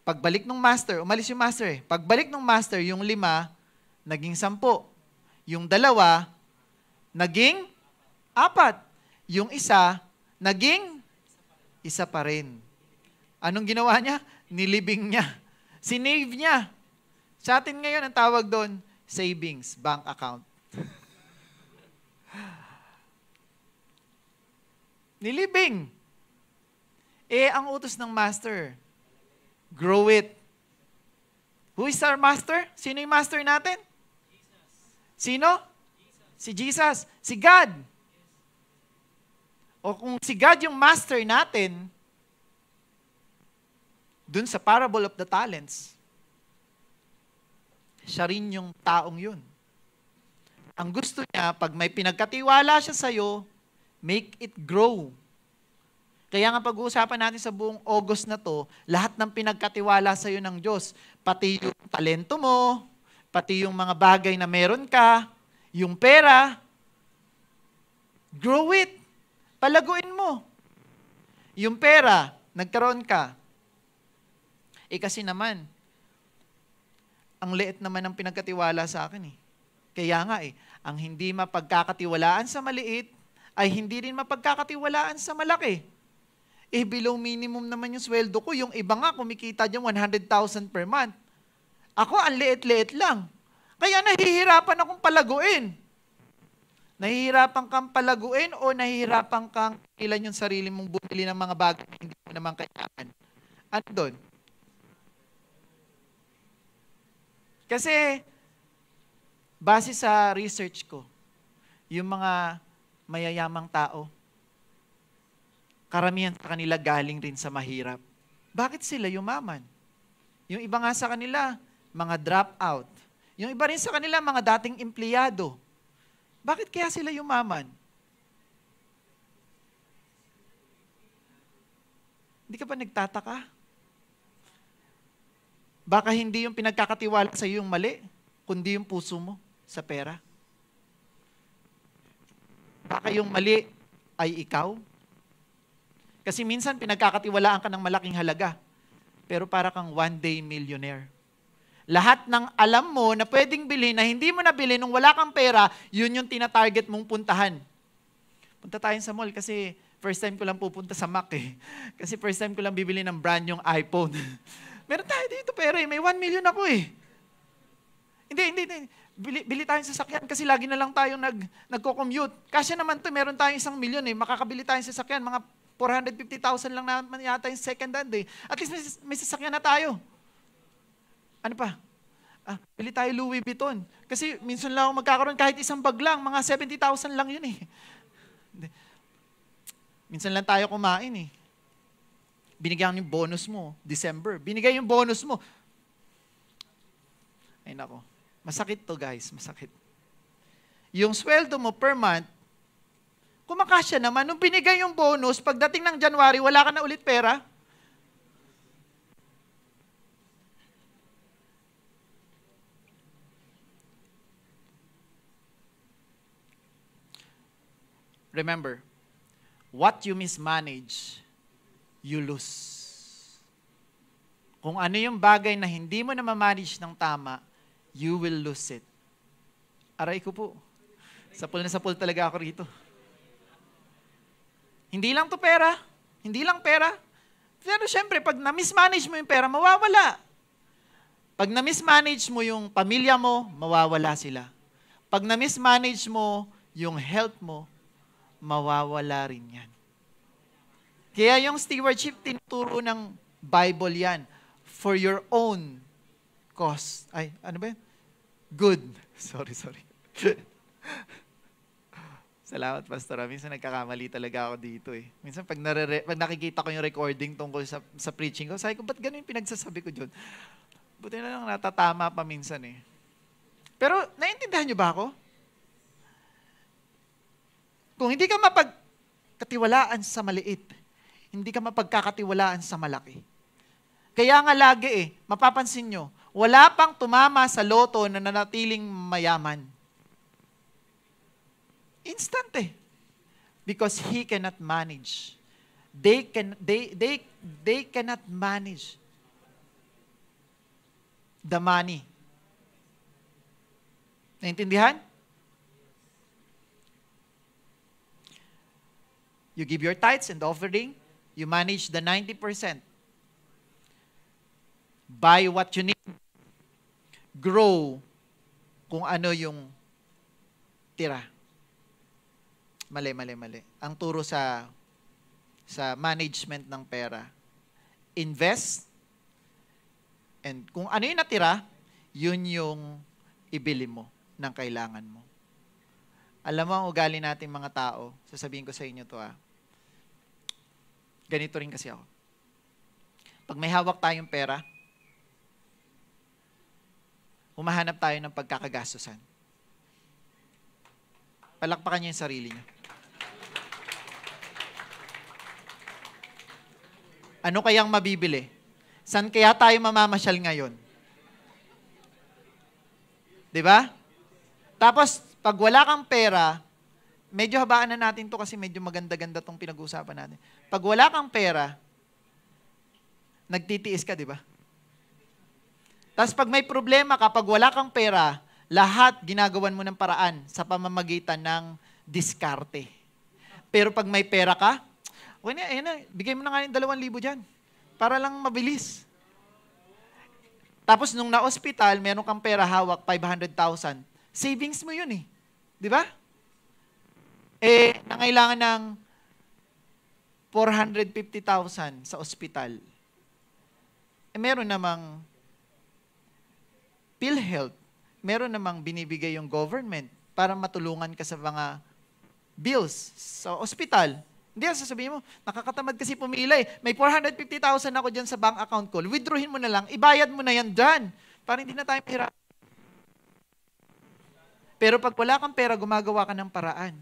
pagbalik ng master, umalis yung master Pagbalik ng master, yung 5, naging 10. Yung 2, naging 4. Yung 1, naging 1 pa rin. Anong ginawa niya? Nilibing niya. Sinave niya. Sa atin ngayon, ang tawag doon, savings, bank account. Nilibing. Ang utos ng master, grow it. Who is our master? Sino yung master natin? Jesus. Sino? Jesus. Si Jesus. Si God. O kung si God yung master natin, dun sa parable of the talents, siya rin yung taong yun. Ang gusto niya, pag may pinagkatiwala siya sa'yo, make it grow. Kaya nga pag-uusapan natin sa buong August na to, lahat ng pinagkatiwala sa'yo ng Diyos, pati yung talento mo, pati yung mga bagay na meron ka, yung pera, grow it. Palaguin mo. Yung pera, nagkaroon ka. Kasi naman, ang liit naman ng pinagkatiwala sa akin Kaya nga ang hindi mapagkakatiwalaan sa maliit, ay hindi rin mapagkakatiwalaan sa malaki. Below minimum naman yung sweldo ko. Yung iba nga, kumikita dyan 100,000 per month. Ako, ang liit-liit lang. Kaya nahihirapan akong palaguin. Nahihirapan kang palaguin o nahihirapan kang ilan yung sarili mong bumili ng mga bagay na hindi mo naman kailangan? Ano doon? Kasi, base sa research ko, yung mga mayayamang tao, karamihan sa kanila galing rin sa mahirap. Bakit sila yumaman? Yung iba nga sa kanila, mga drop-out. Yung iba rin sa kanila, mga dating empleyado. Bakit kaya sila yumaman? Hindi ka ba nagtataka? Baka hindi yung pinagkakatiwala sa iyo yung mali, kundi yung puso mo sa pera. Baka yung mali ay ikaw. Kasi minsan pinagkakatiwalaan ka ng malaking halaga, pero para kang one-day millionaire. Lahat ng alam mo na pwedeng bilhin na hindi mo nabili nung wala kang pera, yun yung tina-target mong puntahan. Punta tayo sa mall kasi first time ko lang pupunta sa Mac eh. Kasi first time ko lang bibili ng brand yung iPhone. Meron tayo dito pera eh, may 1 million ako eh. Hindi. Bili tayong sasakyan kasi lagi na lang tayong nagko-commute. Kasi naman to, meron tayong 1 million eh. Makakabili tayong sasakyan, mga 450,000 lang naman yata yung second hand eh. At least may sasakyan na tayo. Ano pa? Bili tayo Louis Vuitton. Kasi minsan lang ako magkakaroon kahit isang bag lang, mga 70,000 lang yun eh. Minsan lang tayo kumain eh. Binigyan yung bonus mo, December. Binigay yung bonus mo. Ay nako. Masakit to guys, masakit. Yung sweldo mo per month, kumakasya naman. Nung binigay yung bonus, pagdating ng January, wala ka na ulit pera. Remember, what you mismanage, you lose. Kung ano yung bagay na hindi mo na ma-manage ng tama, you will lose it. Aray ko po. Sapul na sapul talaga ako rito. Hindi lang to pera. Hindi lang pera. Pero syempre, pag na-mismanage mo yung pera, mawawala. Pag na-mismanage mo yung pamilya mo, mawawala sila. Pag na-mismanage mo yung health mo, mawawala rin yan. Kaya yung stewardship, tinuturo ng Bible yan. For your own cause. Ay, ano ba yan? Good. Sorry. Salamat, Pastor. Minsan nagkakamali talaga ako dito eh. Minsan pag nakikita ko yung recording tungkol sa preaching ko, sabi ko, ba't ganun yung pinagsasabi ko dyan? Buti na lang natatama pa minsan eh. Pero, naiintindihan nyo ba ako? Kung hindi ka mapagkatiwalaan sa maliit, hindi ka mapagkakatiwalaan sa malaki. Kaya nga lagi mapapansin nyo, wala pang tumama sa loto na nanatiling mayaman. Instant because he cannot manage. They cannot manage the money. Naintindihan? You give your tithes and offering, you manage the 90%. Buy what you need. Grow kung ano yung tira. Mali. Ang turo sa management ng pera. Invest, and kung ano yung natira, yun yung ibili mo ng kailangan mo. Alam mo ang ugali nating mga tao, sasabihin ko sa inyo to ganito rin kasi ako. Pag may hawak tayong pera, humahanap tayo ng pagkakagastusan. Palakpakan niyo yung sarili niyo. Ano kayang mabibili? Saan kaya tayo mamamasyal ngayon? Diba? Tapos, pag wala kang pera, medyo habaan na natin to kasi medyo maganda-ganda tong pinag-uusapan natin. Pag wala kang pera, nagtitiis ka, diba? Tapos pag may problema ka, pag wala kang pera, lahat ginagawan mo ng paraan sa pamamagitan ng diskarte. Pero pag may pera ka, okay na, ayan na, bigay mo na nga yung 2,000 dyan. Para lang mabilis. Tapos nung na-hospital, meron kang pera hawak, 500,000. Savings mo yun eh. Di ba? Nangailangan ng 450,000 sa ospital. Meron namang PhilHealth, meron namang binibigay yung government para matulungan ka sa mga bills sa ospital. Hindi, sasabihin mo, nakakatamad kasi pumila eh. May 450,000 ako dyan sa bank account ko. Withdrawin mo na lang, ibayad mo na yan dyan. Para hindi na tayo mahirap. Pero pag wala kang pera, gumagawa ka ng paraan.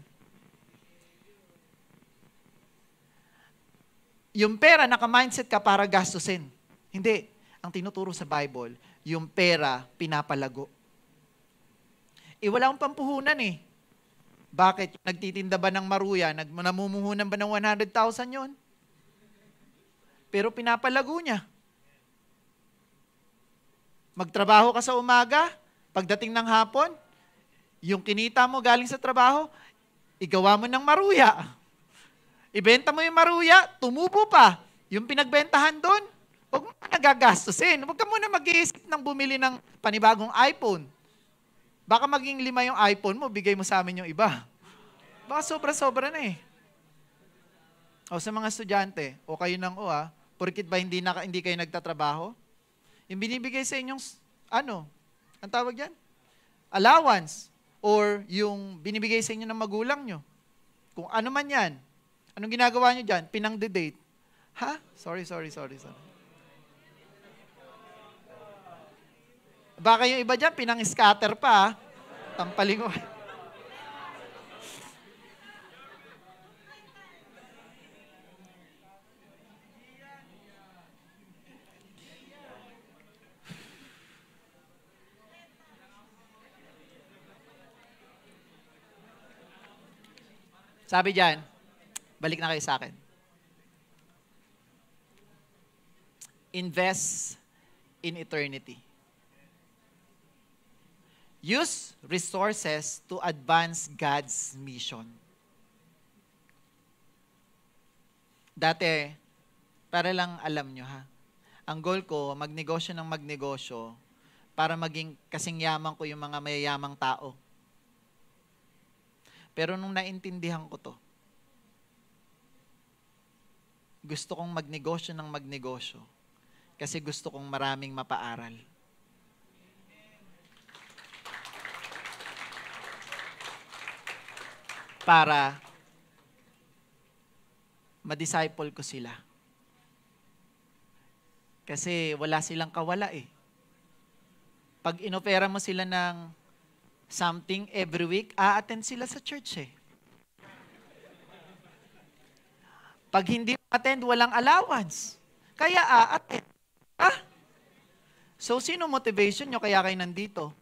Yung pera, naka-mindset ka para gastusin. Hindi. Ang tinuturo sa Bible, yung pera, pinapalago. Wala akong pampuhunan eh. Bakit? Nagtitinda ba ng maruya? Namumuhunan ba ng 100,000 yon? Pero pinapalago niya. Magtrabaho ka sa umaga, pagdating ng hapon, yung kinita mo galing sa trabaho, igawa mo ng maruya. Ibenta mo yung maruya, tumubo pa. Yung pinagbentahan doon, huwag mo nagagastusin. Huwag ka muna mag-iisip ng bumili ng panibagong iPhone. Baka maging 5 yung iPhone mo, bigay mo sa amin yung iba. Baka sobra-sobra na eh. O sa mga estudyante, o kayo nang porkit ba hindi kayo nagtatrabaho? Yung binibigay sa inyong, ang tawag yan? Allowance. Or yung binibigay sa inyo ng magulang nyo. Kung ano man yan. Anong ginagawa nyo dyan? Pinang-de-date. Ha? Sorry. Baka yung iba dyan, pinang-scatter pa. Tampaling ko. Sabi dyan, balik na kayo sa akin. Invest in eternity. Use resources to advance God's mission. Dati, para lang alam nyo ang goal ko, magnegosyo ng magnegosyo para maging kasing yaman ko yung mga mayayamang tao. Pero nung naintindihan ko to, gusto kong magnegosyo ng magnegosyo kasi gusto kong maraming mapaaral. Para ma-disciple ko sila. Kasi wala silang kawala eh. Pag inopera mo sila ng something every week, a-attend sila sa church eh. Pag hindi attend, walang allowance. Kaya a-attend. So, sino motivation nyo kaya kayo nandito?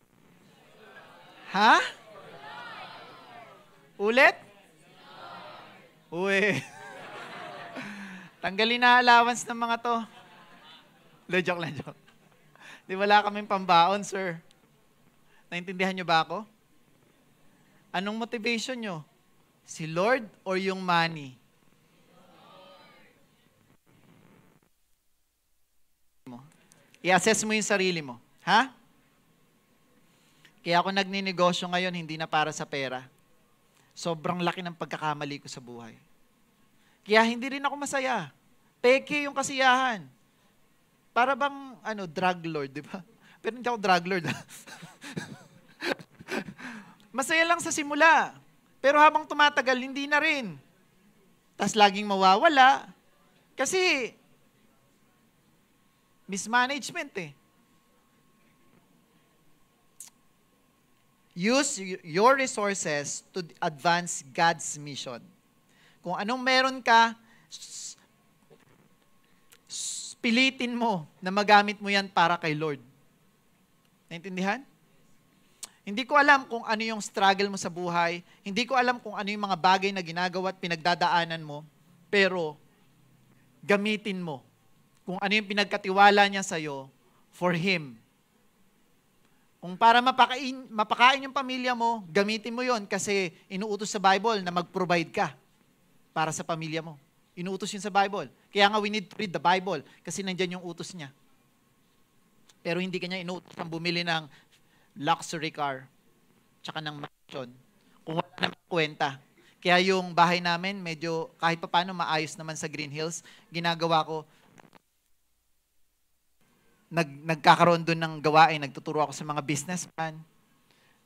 Ha? Ulit? Uwe. Tanggalin na allowance ng mga to. Joke lang. Di wala kaming pambaon, sir. Naintindihan nyo ba ako? Anong motivation nyo? Si Lord or yung money? I-assess mo yung sarili mo. Ha? Kaya ako nagninegosyo ngayon, hindi na para sa pera. Sobrang laki ng pagkakamali ko sa buhay. Kaya hindi rin ako masaya. Peke yung kasiyahan. Para bang, drug lord, di ba? Pero hindi ako drug lord. Masaya lang sa simula. Pero habang tumatagal, hindi na rin. Tas laging mawawala. Kasi, mismanagement eh. Use your resources to advance God's mission. Kung anong meron ka, pilitin mo na magamit mo yan para kay Lord. Naintindihan? Hindi ko alam kung ano yung struggle mo sa buhay. Hindi ko alam kung ano yung mga bagay na ginagawa at pinagdadaanan mo. Pero, gamitin mo kung ano yung pinagkatiwala niya sa'yo for Him. Kung para mapakain yung pamilya mo, gamitin mo yon kasi inuutos sa Bible na mag-provide ka para sa pamilya mo. Inuutos yun sa Bible. Kaya nga we need to read the Bible kasi nandyan yung utos niya. Pero hindi kanya inuutos ang bumili ng luxury car tsaka ng mansion kung wala naman kwenta. Kaya yung bahay namin, medyo kahit pa paano maayos naman sa Green Hills, ginagawa ko, nagkakaroon doon ng gawain, nagtuturo ako sa mga businessman.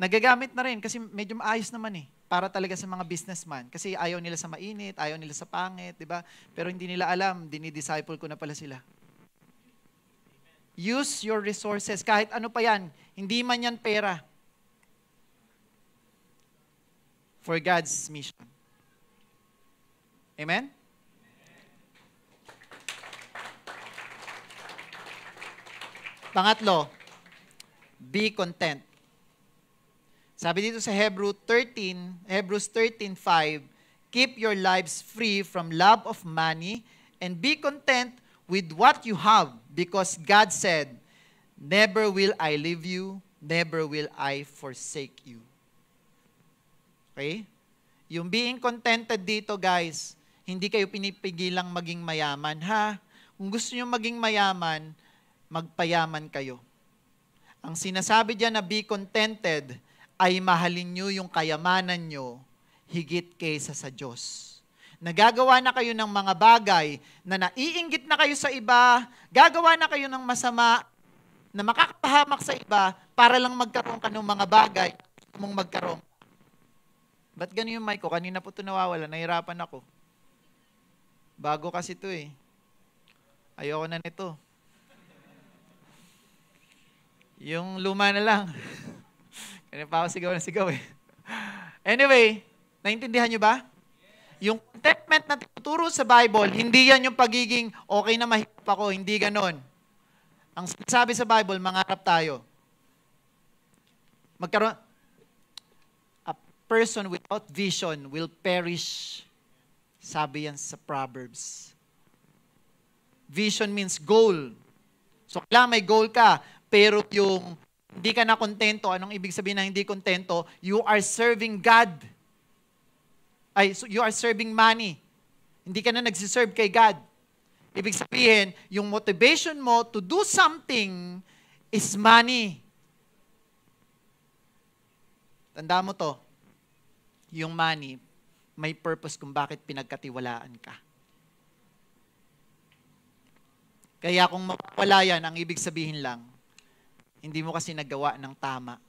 Nagagamit na rin kasi medyo maayos naman para talaga sa mga businessman. Kasi ayaw nila sa mainit, ayaw nila sa pangit, di ba? Pero hindi nila alam, dinidisciple ko na pala sila. Use your resources, kahit ano pa yan, hindi man yan pera. For God's mission. Amen? Pangatlo, be content. Sabi dito sa Hebrews 13:5, keep your lives free from love of money and be content with what you have because God said, never will I leave you, never will I forsake you. Okay? Yung being contented dito, guys, hindi kayo pinipigilang maging mayaman, ha? Kung gusto nyo maging mayaman, magpayaman kayo. Ang sinasabi diyan na be contented ay mahalin nyo yung kayamanan nyo higit kaysa sa Diyos. Nagagawa na kayo ng mga bagay na naiinggit na kayo sa iba, gagawa na kayo ng masama na makakapahamak sa iba para lang magkaroon ka ng mga bagay mong magkaroon. Ba't ganun yung mic ko? Kanina po ito nawawala, nahirapan ako. Bago kasi ito Ayoko na nito. Yung luma na lang. Kaya pa ako sigaw na sigaw Anyway, naintindihan nyo ba? Yung contentment na tinuturo sa Bible, hindi yan yung pagiging okay na mahirap ako, hindi ganon. Ang sabi sa Bible, mangarap tayo. A person without vision will perish. Sabi yan sa Proverbs. Vision means goal. So, kailangan may goal ka, pero yung hindi ka na kontento, anong ibig sabihin na hindi kontento? You are serving God. So you are serving money. Hindi ka na nagsiserve kay God. Ibig sabihin, yung motivation mo to do something is money. Tanda mo to, yung money, may purpose kung bakit pinagkatiwalaan ka. Kaya kung mawala yan, ang ibig sabihin lang, hindi mo kasi nagawa ng tama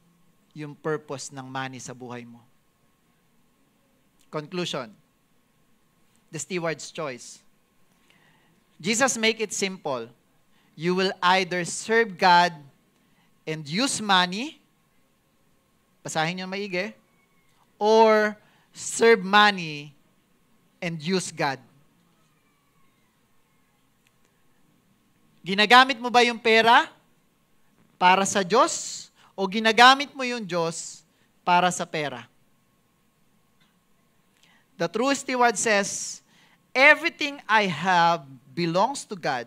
yung purpose ng money sa buhay mo. Conclusion. The steward's choice. Jesus make it simple. You will either serve God and use money, basahin nyo maigi, or serve money and use God. Ginagamit mo ba yung pera para sa Diyos o ginagamit mo yung Diyos para sa pera? The true steward says, everything I have belongs to God.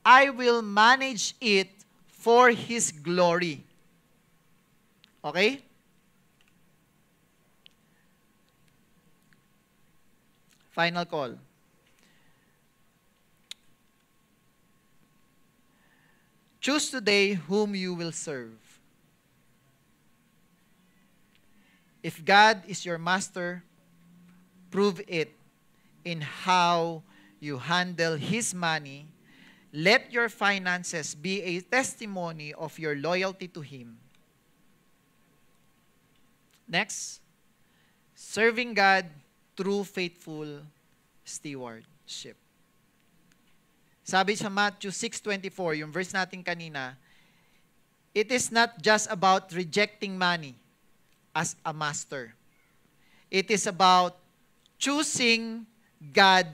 I will manage it for His glory. Okay? Final call. Choose today whom you will serve. If God is your master, prove it in how you handle His money. Let your finances be a testimony of your loyalty to Him. Next, serving God through faithful stewardship. Sabi sa Matthew 6:24, yung verse natin kanina, it is not just about rejecting money as a master. It is about choosing God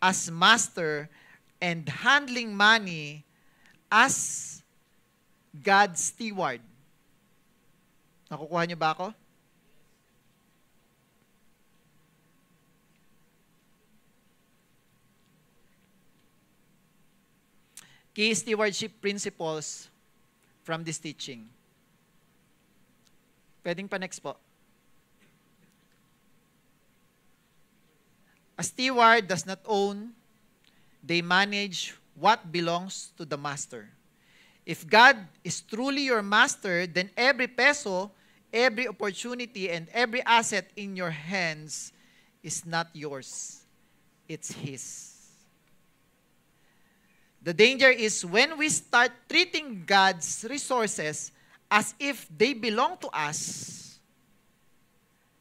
as master and handling money as God's steward. Nakukuha niyo ba ako? Key stewardship principles from this teaching. Pwedeng pa next po. A steward does not own, they manage what belongs to the master. If God is truly your master, then every peso, every opportunity, and every asset in your hands is not yours. It's His. The danger is when we start treating God's resources as if they belong to us.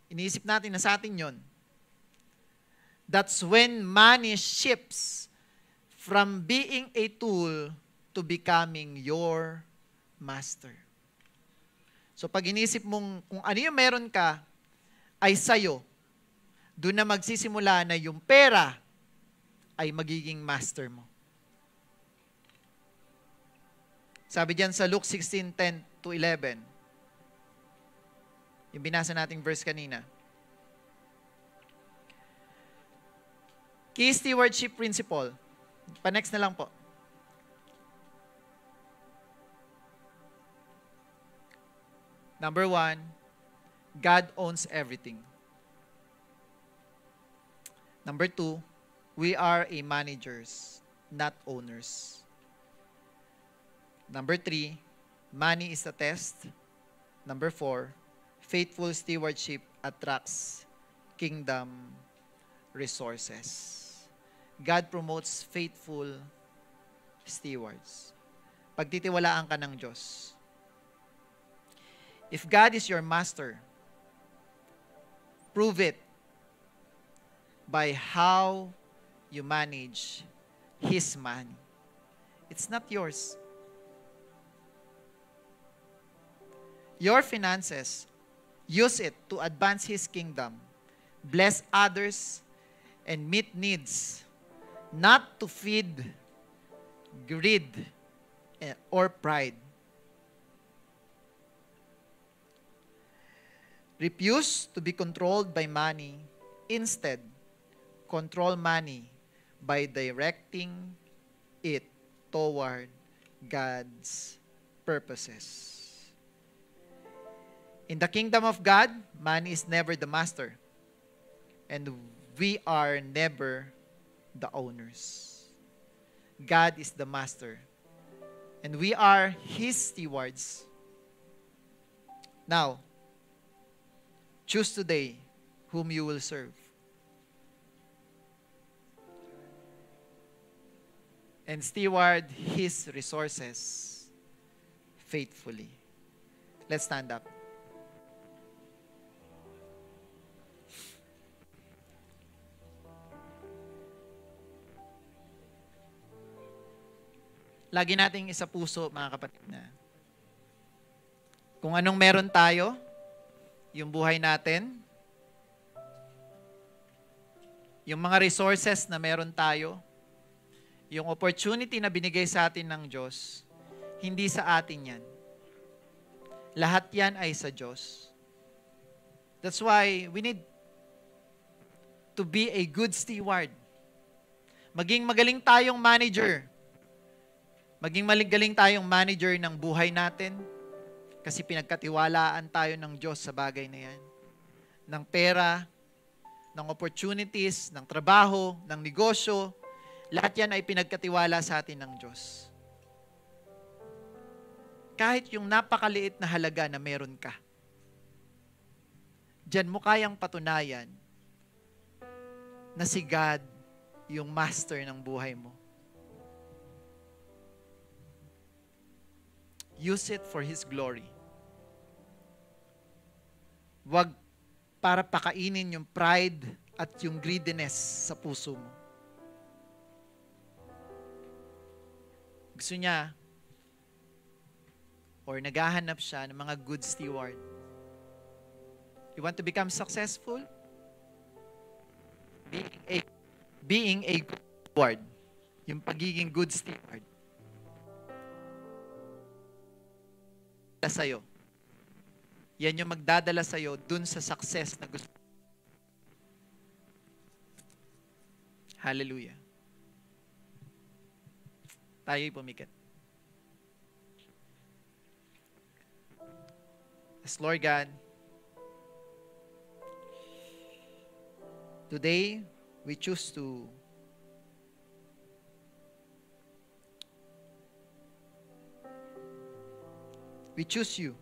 Iniisip natin na sa atin yon. That's when money shifts from being a tool to becoming your master. So pag inisip mong kung ano yung meron ka ay sa'yo, doon na magsisimula na yung pera ay magiging master mo. Sabi diyan sa Luke 16:10-11, yung binasa nating verse kanina. Key stewardship principle. Pa-next na lang po. Number 1, God owns everything. Number 2, we are a managers, not owners. Number 3, money is a test. Number 4, faithful stewardship attracts kingdom resources. God promotes faithful stewards. Pagtitiwalaan ka ng Diyos. If God is your master, prove it by how you manage His money. It's not yours. Your finances, use it to advance His kingdom, bless others, and meet needs, not to feed greed or pride. Refuse to be controlled by money. Instead, control money by directing it toward God's purposes. In the kingdom of God, money is never the master, and we are never the owners. God is the master, and we are His stewards. Now, choose today whom you will serve. And steward His resources faithfully. Let's stand up. Lagi nating isa puso, mga kapatid, na kung anong meron tayo, yung buhay natin, yung mga resources na meron tayo, yung opportunity na binigay sa atin ng Diyos, hindi sa atin yan. Lahat yan ay sa Diyos. That's why we need to be a good steward. Maging magaling tayong manager. Maging magaling tayong manager ng buhay natin kasi pinagkatiwalaan tayo ng Diyos sa bagay na yan. Ng pera, ng opportunities, ng trabaho, ng negosyo, lahat yan ay pinagkatiwala sa atin ng Diyos. Kahit yung napakaliit na halaga na meron ka, diyan mo kayang patunayan na si God yung master ng buhay mo. Use it for His glory. Huwag para pakainin yung pride at yung greediness sa puso mo. Gusto niya, or naghahanap siya ng mga good steward. You want to become successful? Being a good steward. Yung pagiging good steward. Sa'yo. Yan yung magdadala sa'yo dun sa success na gusto. Hallelujah. Tayo'y pumikit. As Lord God, today we choose to You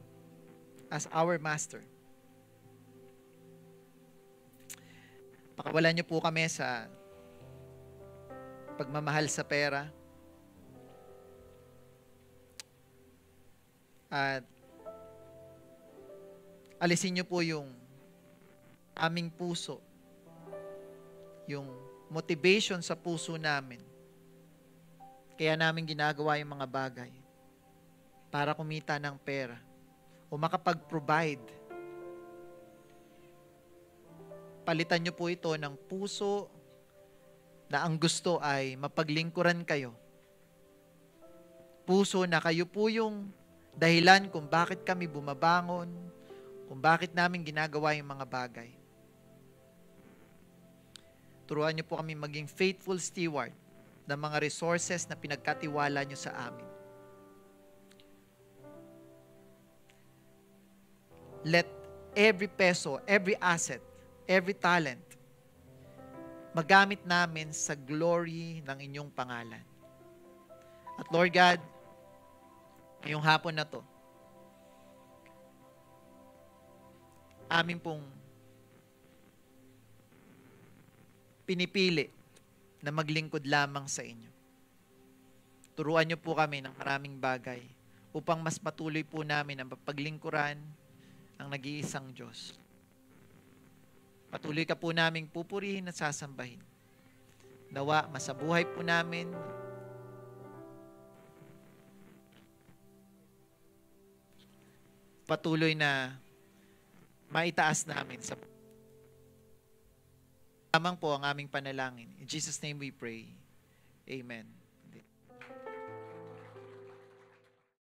as our master. Pakawalan niyo po kami sa pagmamahal sa pera. At alisin niyo po yung aming puso, yung motivation sa puso namin. Kaya namin ginagawa yung mga bagay para kumita ng pera o makapag-provide. Palitan niyo po ito ng puso na ang gusto ay mapaglingkuran kayo. Puso na kayo po yung dahilan kung bakit kami bumabangon, kung bakit namin ginagawa yung mga bagay. Turuan niyo po kami maging faithful steward ng mga resources na pinagkatiwala niyo sa amin. Let every peso, every asset, every talent, magamit namin sa glory ng inyong pangalan. At Lord God, ngayong hapon na to, amin pong pinipili na maglingkod lamang sa inyo. Turuan niyo po kami ng maraming bagay upang mas patuloy po namin ang paglingkuran ng nag-iisang Diyos. Patuloy ka po naming pupurihin at sasambahin. Nawa, masabuhay po namin patuloy na maitaas namin sa lamang po ang aming panalangin. In Jesus' name we pray. Amen.